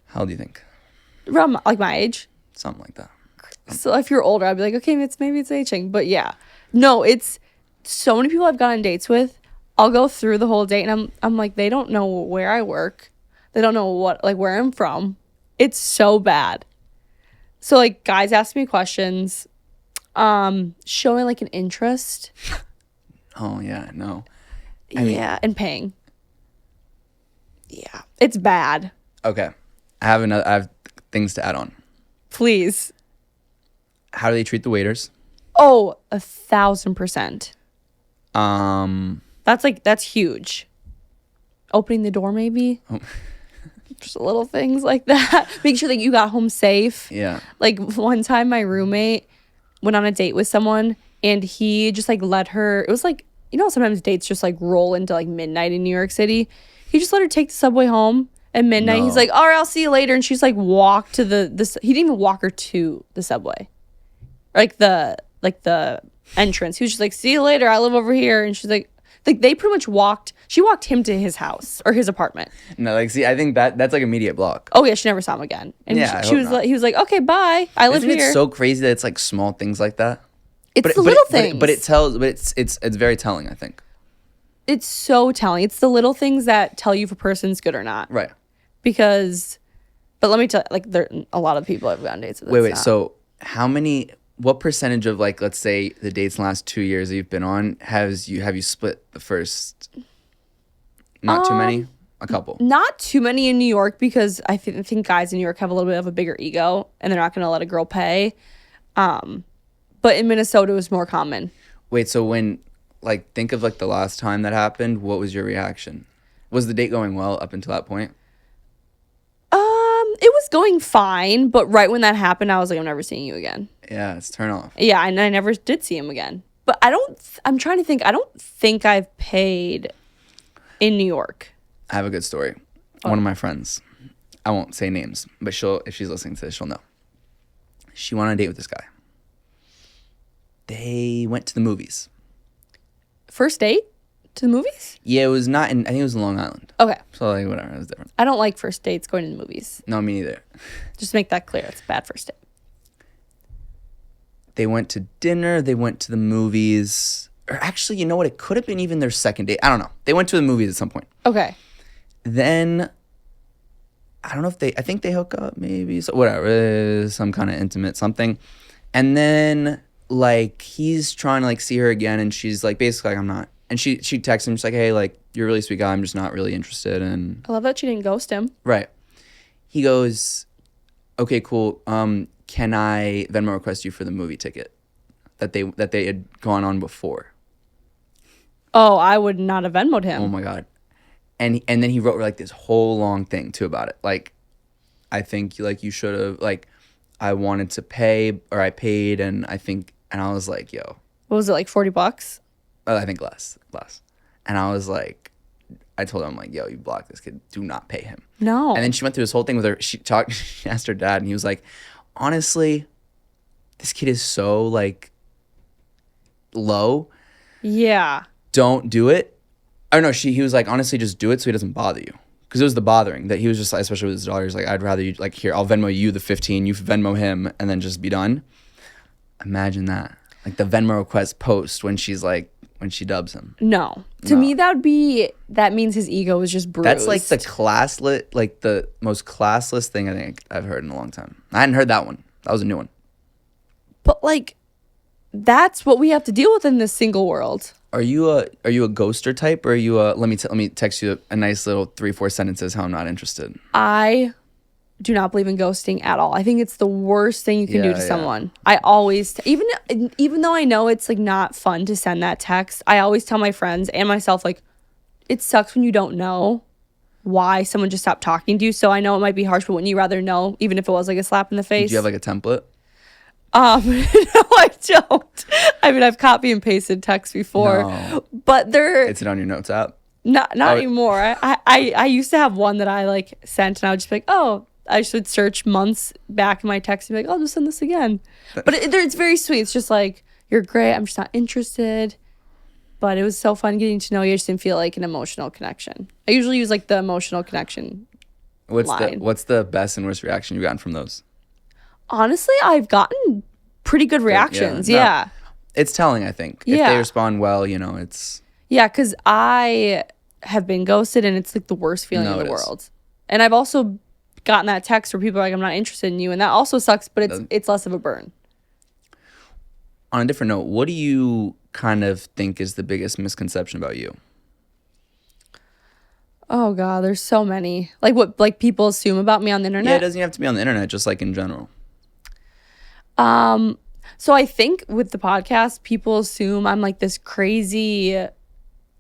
how old do you think? Around like my age. Something like that. So if you're older, I'd be like, okay, maybe it's aging. But yeah, no, it's so many people I've gone on dates with. I'll go through the whole date and I'm like, they don't know where I work. They don't know where I'm from. It's so bad. So like guys ask me questions, showing like an interest. Oh yeah, no. Yeah, and paying. Yeah, it's bad. Okay, I have things to add on. Please. How do they treat the waiters? Oh, 1,000%. Um, That's huge. Opening the door, maybe. Oh. Just little things like that. Make sure that you got home safe. yeah. Like one time, my roommate went on a date with someone, and he just like let her. It was like, you know, sometimes dates just like roll into like midnight in New York City. He just let her take the subway home at midnight. No. He's like, all right, I'll see you later. And she's like, walked to the. He didn't even walk her to the subway, like the entrance. He was just like, see you later. I live over here. And she's like they pretty much walked. She walked him to his house or his apartment. No, like see, I think that's like immediate block. Oh yeah, she never saw him again. And Yeah, I she hope was not. like, he was like, okay, bye. I live Isn't here. it so crazy that it's like small things like that? It's the little things. But it tells. But it's very telling. I think. It's so telling. It's the little things that tell you if a person's good or not. Right. Because, but let me tell you, like, there a lot of people I've gone on dates with. Wait. not. So what percentage of like, let's say the dates in the last 2 years that you've been on have you split the first? Not too many. A couple. Not too many in New York because I think guys in New York have a little bit of a bigger ego and they're not going to let a girl pay. But in Minnesota, it was more common. Wait. So when like think of like the last time that happened, what was your reaction? Was the date going well up until that point? It was going fine, but right when that happened, I was like, I'm never seeing you again. Yeah, it's turn off. Yeah, and I never did see him again. But I'm trying to think. I don't think I've paid in New York. I have a good story. One of my friends, I won't say names, but if she's listening to this, she'll know. She went on a date with this guy. They went to the movies. First date to the movies? Yeah, it was not I think it was in Long Island. Okay. So like whatever, it was different. I don't like first dates going to the movies. No, me neither. Just make that clear. It's a bad first date. They went to dinner, they went to the movies. Or actually, you know what? It could have been even their second date. I don't know. They went to the movies at some point. Okay. Then I don't know if I think they hook up maybe. So whatever, some kind of intimate something. And then like he's trying to like see her again and she's like basically like I'm not. And she texts him, she's like, hey, like, you're a really sweet guy. I'm just not really interested in. I love that she didn't ghost him. Right. He goes, okay, cool. Can I Venmo request you for the movie ticket that they had gone on before? Oh, I would not have Venmoed him. Oh my God. And then he wrote her like this whole long thing too about it. Like, I think like you should have like, I wanted to pay or I paid and I was like, yo. What was it, like $40? I think less. And I was like, I told him, I'm like, yo, you blocked this kid. Do not pay him. No. And then she went through this whole thing with her. She asked her dad, and he was like, honestly, this kid is so like low. Yeah. Don't do it. Or no, he was like, honestly, just do it so he doesn't bother you. Because it was the bothering that he was just like, especially with his daughter, he's like, I'd rather you like, here, I'll Venmo you the 15, you Venmo him, and then just be done. Imagine that. Like the Venmo request post when she's like when she dubs him. No. To me, that means his ego was just bruised. That's like the most classless thing I think I've heard in a long time. I hadn't heard that one. That was a new one. But like, that's what we have to deal with in this single world. Are you a ghoster type, or are you a let me text you a nice little 3-4 sentences how I'm not interested? I do not believe in ghosting at all. I think it's the worst thing you can do to someone. I always even though I know it's like not fun to send that text, I always tell my friends and myself, like, it sucks when you don't know why someone just stopped talking to you. So I know it might be harsh, but wouldn't you rather know, even if it was like a slap in the face? Do you have like a template? No, I don't. I mean, I've copy and pasted texts before, but It's it on your notes app? Not anymore. I used to have one that I like sent, and I would just be like, oh, I should search months back in my text and be like, I'll just send this again. But it's very sweet. It's just like, you're great. I'm just not interested. But it was so fun getting to know you. I just didn't feel like an emotional connection. I usually use like the emotional connection line. What's the best and worst reaction you've gotten from those? Honestly, I've gotten pretty good reactions. Yeah. No, it's telling, I think. If they respond well, it's... Yeah, because I have been ghosted, and it's like the worst feeling in the world. And I've also gotten that text where people are like, I'm not interested in you, and that also sucks, but it's less of a burn. On a different note, what do you kind of think is the biggest misconception about you? Oh God, there's so many. Like what like people assume about me on the internet? Yeah, it doesn't have to be on the internet, just like in general. So I think with the podcast, people assume I'm like this crazy,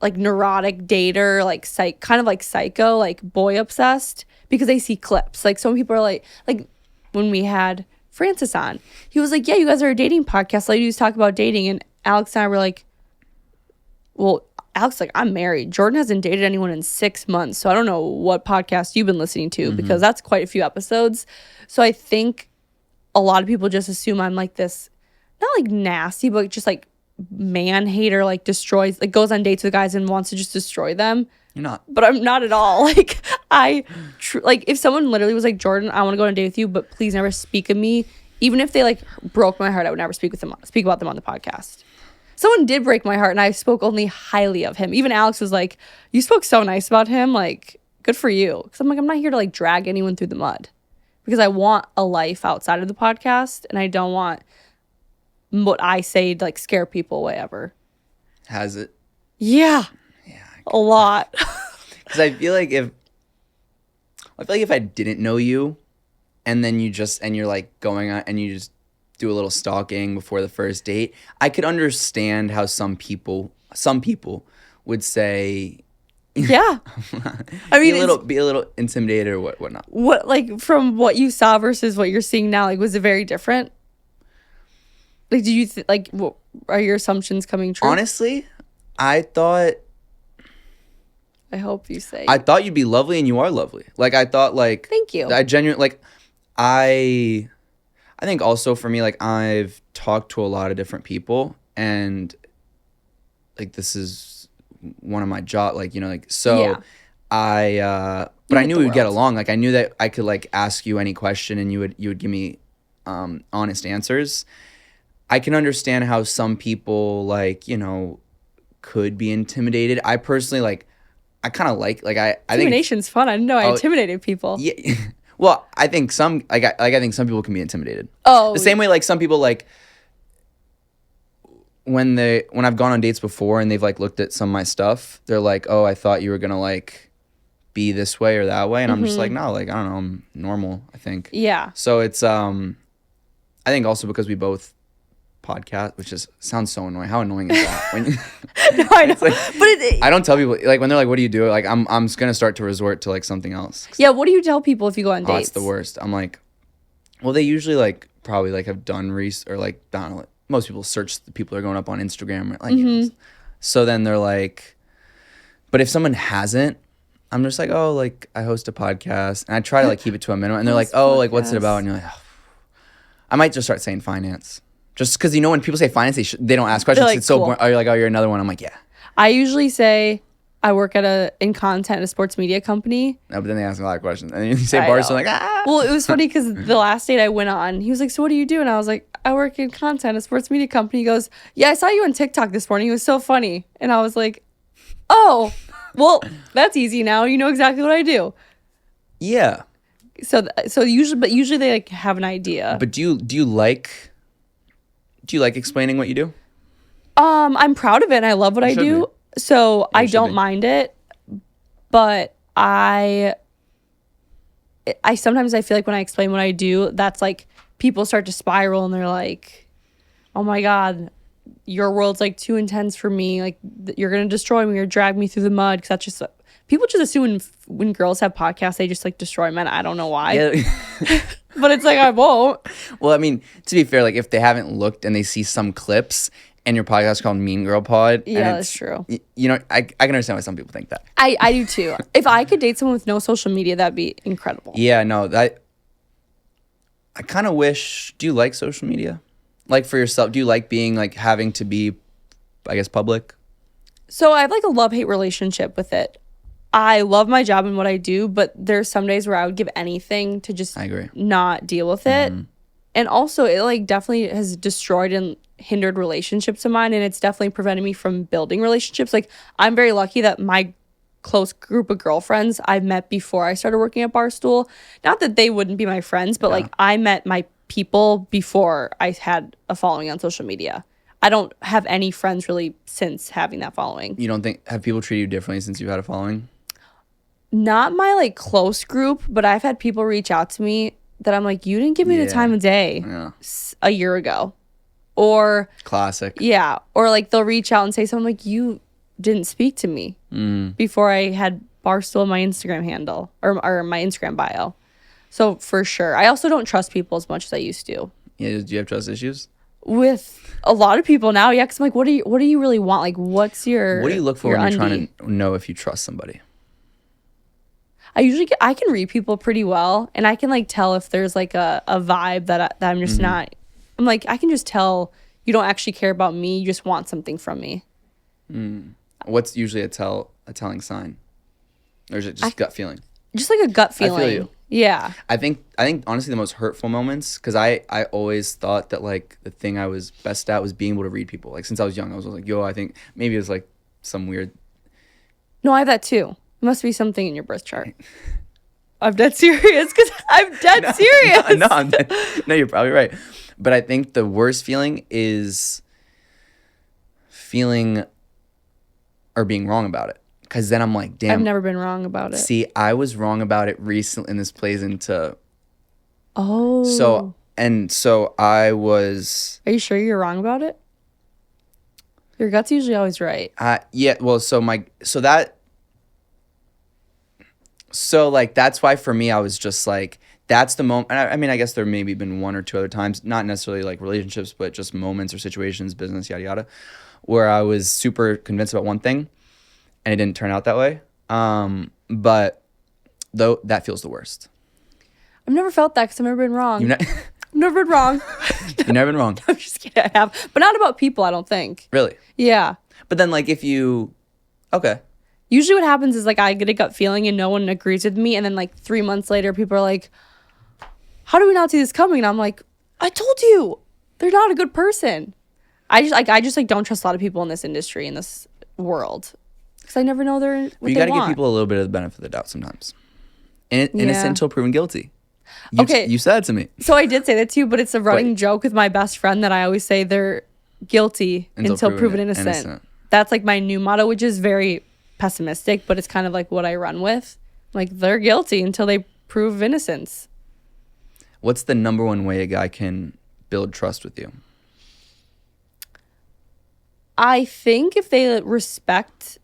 like neurotic dater, like kind of like psycho, like boy obsessed, because they see clips. Like some people are like when we had Francis on, he was like, yeah, you guys are a dating podcast. Like you just talk about dating. And Alex and I were like, well, Alex, like, I'm married. Jordyn hasn't dated anyone in 6 months. So I don't know what podcast you've been listening to, because that's quite a few episodes. So I think a lot of people just assume I'm like this, not like nasty, but just like man hater, like destroys, like goes on dates with guys and wants to just destroy them. You're not. But I'm not at all. Like like if someone literally was like, Jordyn, I want to go on a date with you, but please never speak of me. Even if they like broke my heart, I would never speak about them on the podcast. Someone did break my heart, and I spoke only highly of him. Even Alex was like, you spoke so nice about him. Like, good for you. Because I'm like, I'm not here to like drag anyone through the mud. Because I want a life outside of the podcast, and I don't want what I say to like scare people away ever. Has it? Yeah. Yeah. A lot. Because I feel like if I didn't know you, and then you're like going on and you just do a little stalking before the first date, I could understand how some people would say, yeah. I mean, be a little intimidated or whatnot. What, like, from what you saw versus what you're seeing now, like, was it very different? Like, did you like, what, are your assumptions coming true? Honestly, I thought. I hope you say. I thought you'd be lovely, and you are lovely. Like, I thought, like. Thank you. I genuinely, like, I think also for me, like, I've talked to a lot of different people, and like this is one of my job, like, like, so yeah. But I knew we'd get along. Like, I knew that I could like ask you any question and you would give me honest answers. I can understand how some people like, could be intimidated. I personally I kind of like I think intimidation's fun. I didn't know I intimidated people. Yeah. Well, I think some I think some people can be intimidated. Oh, the same way like some people like when I've gone on dates before and they've like looked at some of my stuff, they're like, "Oh, I thought you were gonna like be this way or that way," and I'm just like, "No, like I don't know, I'm normal." I think. Yeah. So it's I think also because we both podcast, which sounds so annoying. How annoying is that? When no, I know, but I don't tell people like when they're like, "What do you do?" Like I'm just gonna start to resort to like something else. Yeah, what do you tell people if you go on dates? Oh, it's the worst. I'm like, well, they usually like probably like have done or like I don't know. Like, most people search the people that are going up on Instagram, or, like so then they're like, but if someone hasn't, I'm just like, oh, like I host a podcast, and I try to like keep it to a minimum, and they're like, oh, like what's it about? And you're like, oh. I might just start saying finance. Just because, when people say finance, they don't ask questions. Like, it's so cool. boring. Oh, you're like, oh, you're another one. I'm like, yeah. I usually say I work in content at a sports media company. No, but then they ask a lot of questions. And you say Barstool, like, ah. Well, it was funny because the last date I went on, he was like, so what do you do? And I was like, I work in content at a sports media company. He goes, yeah, I saw you on TikTok this morning. It was so funny. And I was like, oh, well, that's easy now. You know exactly what I do. Yeah. So usually they like have an idea. But do you like explaining what you do? I'm proud of it and I love what I do. So I don't mind it. But I sometimes I feel like when I explain what I do, that's like people start to spiral and they're like, oh my God, your world's like too intense for me. Like you're going to destroy me or drag me through the mud. Cause that's just, people just assume when girls have podcasts, they just like destroy men. I don't know why. Yeah. But it's like, I won't. Well, I mean, to be fair, like if they haven't looked and they see some clips and your podcast is called Mean Girl Pod. Yeah, that's true. You know, I can understand why some people think that. I do too. If I could date someone with no social media, that'd be incredible. Yeah, no, I kind of wish, do you like social media? Like for yourself, do you like being like having to be, I guess, public? So I have like a love-hate relationship with it. I love my job and what I do, but there's some days where I would give anything to just not deal with it. Mm-hmm. And also it like definitely has destroyed and hindered relationships of mine, and it's definitely prevented me from building relationships. Like I'm very lucky that my close group of girlfriends I've met before I started working at Barstool. Not that they wouldn't be my friends, but like I met my people before I had a following on social media. I don't have any friends really since having that following. You don't think, have people treated you differently since you've had a following? Not my like close group, but I've had people reach out to me that I'm like, you didn't give me the time of day a year ago. Or classic. Yeah. Or like they'll reach out and say something like, you didn't speak to me before I had Barstool in my Instagram handle or my Instagram bio. So for sure. I also don't trust people as much as I used to. Yeah, do you have trust issues? With a lot of people now, yeah, because I'm like, what do you really want? Like, what do you look for when you're trying to know if you trust somebody? I can read people pretty well, and I can like tell if there's like a vibe that I'm just not. I'm like, I can just tell you don't actually care about me. You just want something from me. What's usually a telling sign, or is it just gut feeling? Just like a gut feeling. I feel you. Yeah. I think honestly the most hurtful moments, because I always thought that like the thing I was best at was being able to read people. Like since I was young, I was like, yo, I think maybe it was like some weird. No, I have that too. It must be something in your birth chart. I'm dead serious because I'm dead serious. No, you're probably right. But I think the worst feeling is feeling or being wrong about it. Because then I'm like, damn. I've never been wrong about it. See, I was wrong about it recently, and this plays into. Oh. So I was. Are you sure you're wrong about it? Your gut's usually always right. Yeah. Well, that's why for me I was just like, that's the moment. I mean, I guess there maybe been one or two other times, not necessarily like relationships, but just moments or situations, business, yada yada, where I was super convinced about one thing. And it didn't turn out that way. But though that feels the worst. I've never felt that because I've never been wrong. I've never been wrong. You've never been wrong. I'm just kidding. I have. But not about people, I don't think. Really? Yeah. But then like okay. Usually what happens is like I get a gut feeling and no one agrees with me. And then like 3 months later, people are like, how do we not see this coming? And I'm like, I told you. They're not a good person. I just don't trust a lot of people in this industry, in this world. Because I never know what they want. You got to give people a little bit of the benefit of the doubt sometimes. Innocent until proven guilty. You said it to me. So I did say that too, but it's a running joke with my best friend that I always say they're guilty until proven innocent. That's like my new motto, which is very pessimistic, but it's kind of like what I run with. Like they're guilty until they prove innocence. What's the number one way a guy can build trust with you? I think if they respect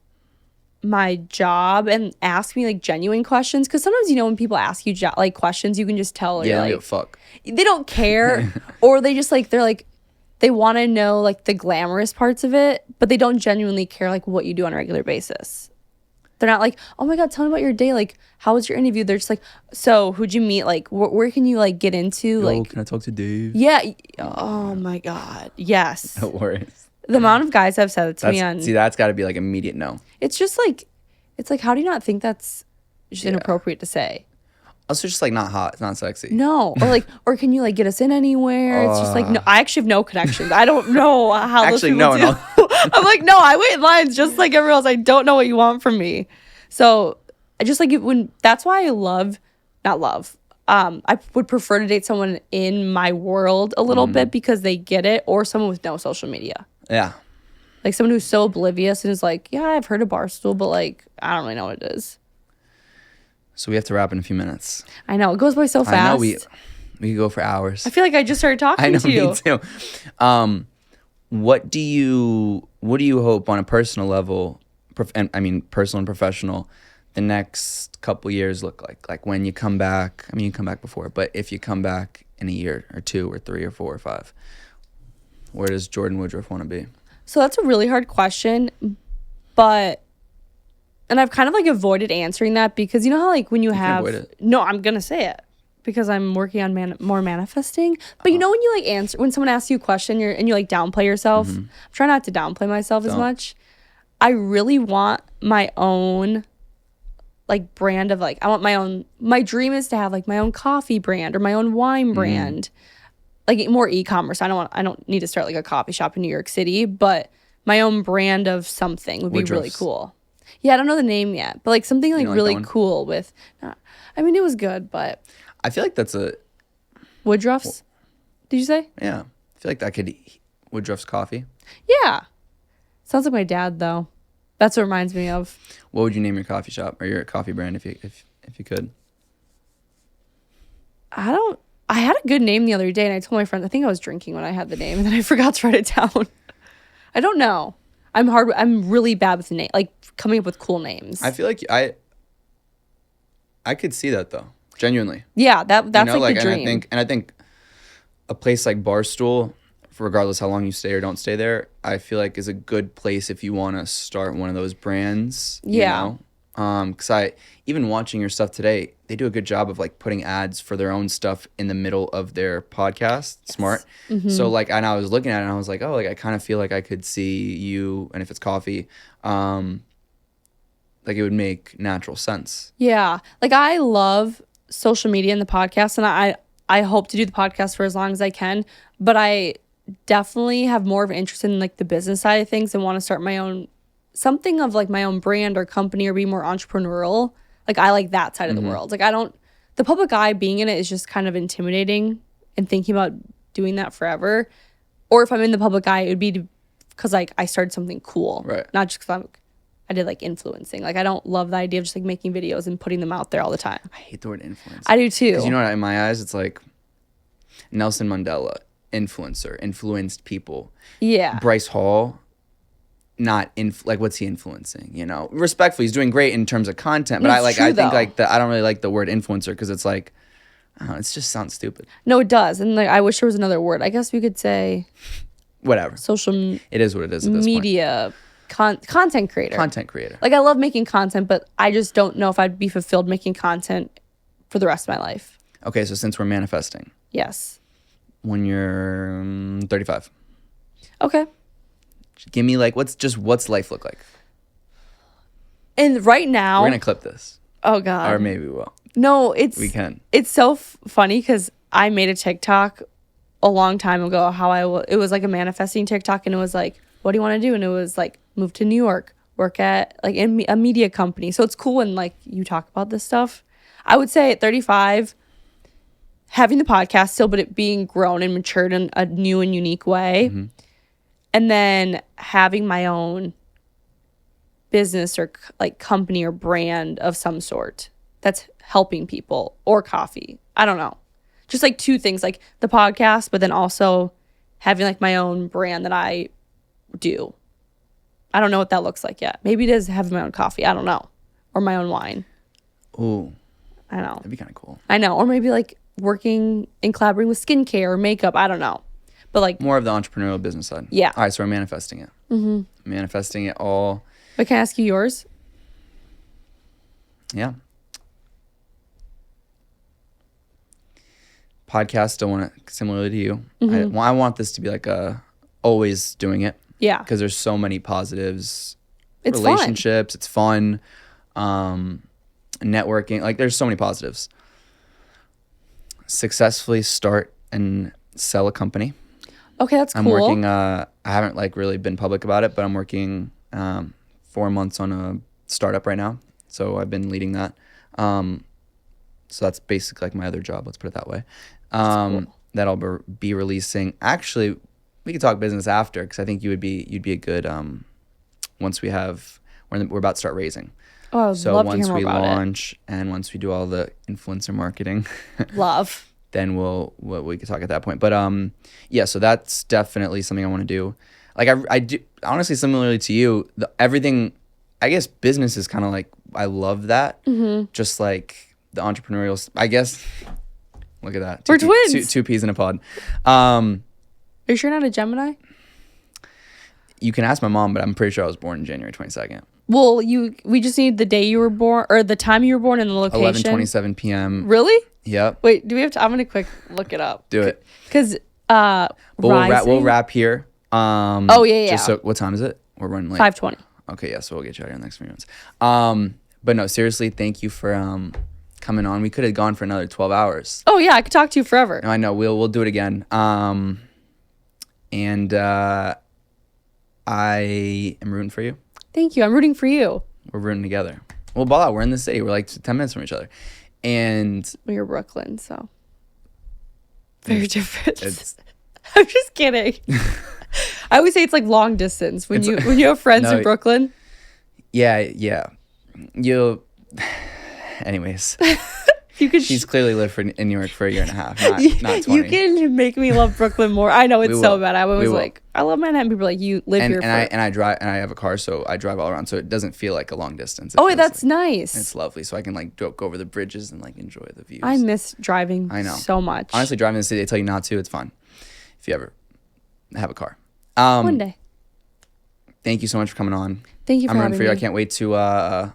my job and ask me like genuine questions, because sometimes when people ask you like questions, you can just tell they don't give a fuck. They don't care, or they just like they want to know like the glamorous parts of it, but they don't genuinely care like what you do on a regular basis. They're not like, oh my god, tell me about your day, like how was your interview? They're just like, so who'd you meet, like where can you like get into, like can I talk to Dave? Yeah. Oh my god, yes. No worries. The amount of guys have said it to me that's got to be like immediate no. It's just like, It's like, how do you not think that's just inappropriate to say? Also, just like not hot. It's not sexy. No. Or like, or can you like get us in anywhere? It's just like, no, I actually have no connections. I don't know how those people do. No. I'm like, no, I wait in lines just like everyone else. I don't know what you want from me. So I just like it when, that's why I I would prefer to date someone in my world a little bit because they get it, or someone with no social media. Yeah. Like someone who's so oblivious and is like, yeah, I've heard of Barstool, but like, I don't really know what it is. So we have to wrap in a few minutes. I know. It goes by so fast. I know we could go for hours. I feel like I just started talking to you. Me too. What do you hope on a personal level, personal and professional, the next couple years look like? Like when you come back, I mean, you come back before, but if you come back in a year or 2 or 3 or 4 or 5, where does Jordyn Woodruff want to be? So that's a really hard question, and I've kind of like avoided answering that because you know how like when you have, no, I'm going to say it because I'm working on more manifesting. But you know when you like answer, when someone asks you a question and you like downplay yourself, I'm trying not to downplay myself as much. I really want my own like brand of like, I want my dream is to have like my own coffee brand or my own wine brand, like more e-commerce. I don't need to start like a coffee shop in New York City, but my own brand of something would be really cool. Yeah, I don't know the name yet, but like something like really cool with, I mean, it was good, but. I feel like that's a. Woodruff's? Did you say? Yeah. I feel like that could, Woodruff's coffee. Yeah. Sounds like my dad though. That's what it reminds me of. What would you name your coffee shop or your coffee brand if you could? I had a good name the other day and I told my friends, I think I was drinking when I had the name and then I forgot to write it down. I don't know. I'm really bad with like coming up with cool names. I feel like I could see that though. Genuinely. Yeah, that's like the dream. And I think a place like Barstool, regardless how long you stay or don't stay there, I feel like is a good place if you want to start one of those brands. Yeah. Because even watching your stuff today, they do a good job of like putting ads for their own stuff in the middle of their podcast. Yes. Smart. Mm-hmm. So like, and I was looking at it and I was like, oh, like I kind of feel like I could see you, and if it's coffee, like it would make natural sense. Yeah. Like I love social media and the podcast, and I hope to do the podcast for as long as I can, but I definitely have more of an interest in like the business side of things and want to start my own, something of like my own brand or company or be more entrepreneurial. Like I like that side of the world. Like the public eye being in it is just kind of intimidating, and thinking about doing that forever. Or if I'm in the public eye, it would be because like I started something cool, right? Not just because I did like influencing. Like I don't love the idea of just like making videos and putting them out there all the time. I hate the word influence. I do too. Because you know what, in my eyes, it's like Nelson Mandela, influencer, influenced people. Yeah. Bryce Hall, not like what's he influencing? You know, respectfully, he's doing great in terms of content, but I think like I don't really like the word influencer because it's like, I don't know, it just sounds stupid. No, it does, and like I wish there was another word. I guess we could say, whatever. Social. It is what it is. At this media. Content creator. Content creator. Like I love making content, but I just don't know if I'd be fulfilled making content for the rest of my life. Okay, so since we're manifesting. Yes. When you're 35. Okay. Give me like what's life look like? And right now we're gonna clip this. Oh God. Or maybe we will. No, we can. It's so funny because I made a TikTok a long time ago. It was like a manifesting TikTok, and it was like, what do you want to do? And it was like, move to New York, work at like in a media company. So it's cool when like you talk about this stuff. I would say at 35, having the podcast still, but it being grown and matured in a new and unique way. Mm-hmm. And then having my own business or like company or brand of some sort that's helping people, or coffee. I don't know. Just like two things, like the podcast, but then also having like my own brand that I do. I don't know what that looks like yet. Maybe it is having my own coffee. I don't know. Or my own wine. Ooh. I know. That'd be kind of cool. I know. Or maybe like working and collaborating with skincare or makeup. I don't know. But like. More of the entrepreneurial business side. Yeah. All right, so we're manifesting it. Mm-hmm. Manifesting it all. But can I ask you yours? Yeah. Podcast, I want it similarly to you. Mm-hmm. I want this to be like always doing it. Yeah. Because there's so many positives. It's relationships. fun. It's networking. Like there's so many positives. Successfully start and sell a company. Okay, that's cool. I'm working. I haven't like really been public about it, but I'm working 4 months on a startup right now. So I've been leading that. So that's basically like my other job. Let's put it that way. Cool. That I'll be releasing. Actually, we could talk business after because I think you'd be a good. Once we're about to start raising. Oh, I would love to hear more about it. Once we launch and once we do all the influencer marketing, love. Then we could talk at that point. But yeah, so that's definitely something I want to do. Like I do honestly, similarly to you, everything. I guess business is kind of like I love that. Mm-hmm. Just like the entrepreneurial. I guess. Look at that. We're twins. Two peas in a pod. Are you sure you're not a Gemini? You can ask my mom, but I'm pretty sure I was born in January 22nd. Well, we just need the day you were born or the time you were born and the location. 11:27 p.m. Really? Yep. Wait, do we have to? I'm gonna quick look it up. Do it. Because we'll wrap here. Oh yeah. Just so, what time is it? We're running late. 5:20. Okay, yeah. So we'll get you out here in the next few minutes. But no, seriously, thank you for coming on. We could have gone for another 12 hours. Oh yeah, I could talk to you forever. No, I know. We'll do it again. And I am rooting for you. Thank you. I'm rooting for you. We're rooting together. We'll ball out. We're in the city. We're like 10 minutes from each other. And well, you're Brooklyn, so very different. I'm just kidding. I always say it's like long distance when you have friends in Brooklyn. Yeah. Anyways. She's clearly lived in New York for a year and a half, not 20. You can make me love Brooklyn more. I know it's so bad. I was like, I love Manhattan. People are like, you live here. And I drive, and I have a car, so I drive all around, so it doesn't feel like a long distance. Oh, that's nice. It's lovely, so I can like go over the bridges and like enjoy the views. I miss driving. I know so much. Honestly, driving in the city, they tell you not to. It's fun if you ever have a car. One day. Thank you so much for coming on. Thank you for having me. I'm rooting for you. I can't wait to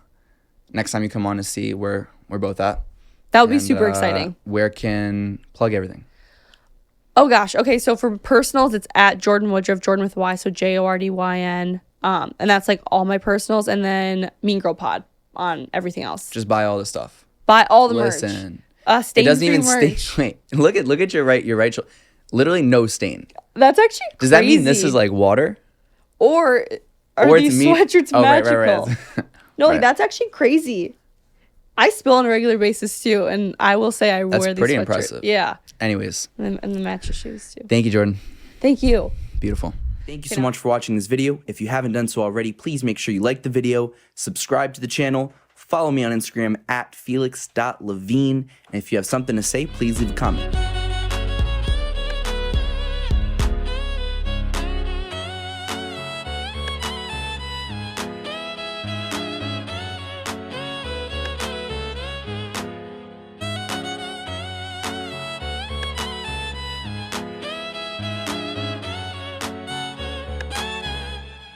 next time you come on to see where we're both at. That would be super exciting. Where can plug everything? Oh gosh. Okay, so for personals, it's at Jordyn Woodruff, Jordyn with Y, so Jordyn. And that's like all my personals, and then Mean Girl Pod on everything else. Just buy all the stuff. Buy all the merch. Listen. Stain it doesn't even merch. stain. Wait, look at your right shoulder. Literally no stain. That's actually crazy. Does that mean this is like water? Or are these sweatshirts magical? Right. No, like that's actually crazy. I spill on a regular basis too, and I will say I wear these sweatshirts. That's pretty impressive. Yeah. Anyways. And the matcha shoes too. Thank you, Jordyn. Thank you. Beautiful. Thank you so much for watching this video. If you haven't done so already, please make sure you like the video, subscribe to the channel, follow me on Instagram at felix.levine, and if you have something to say, please leave a comment.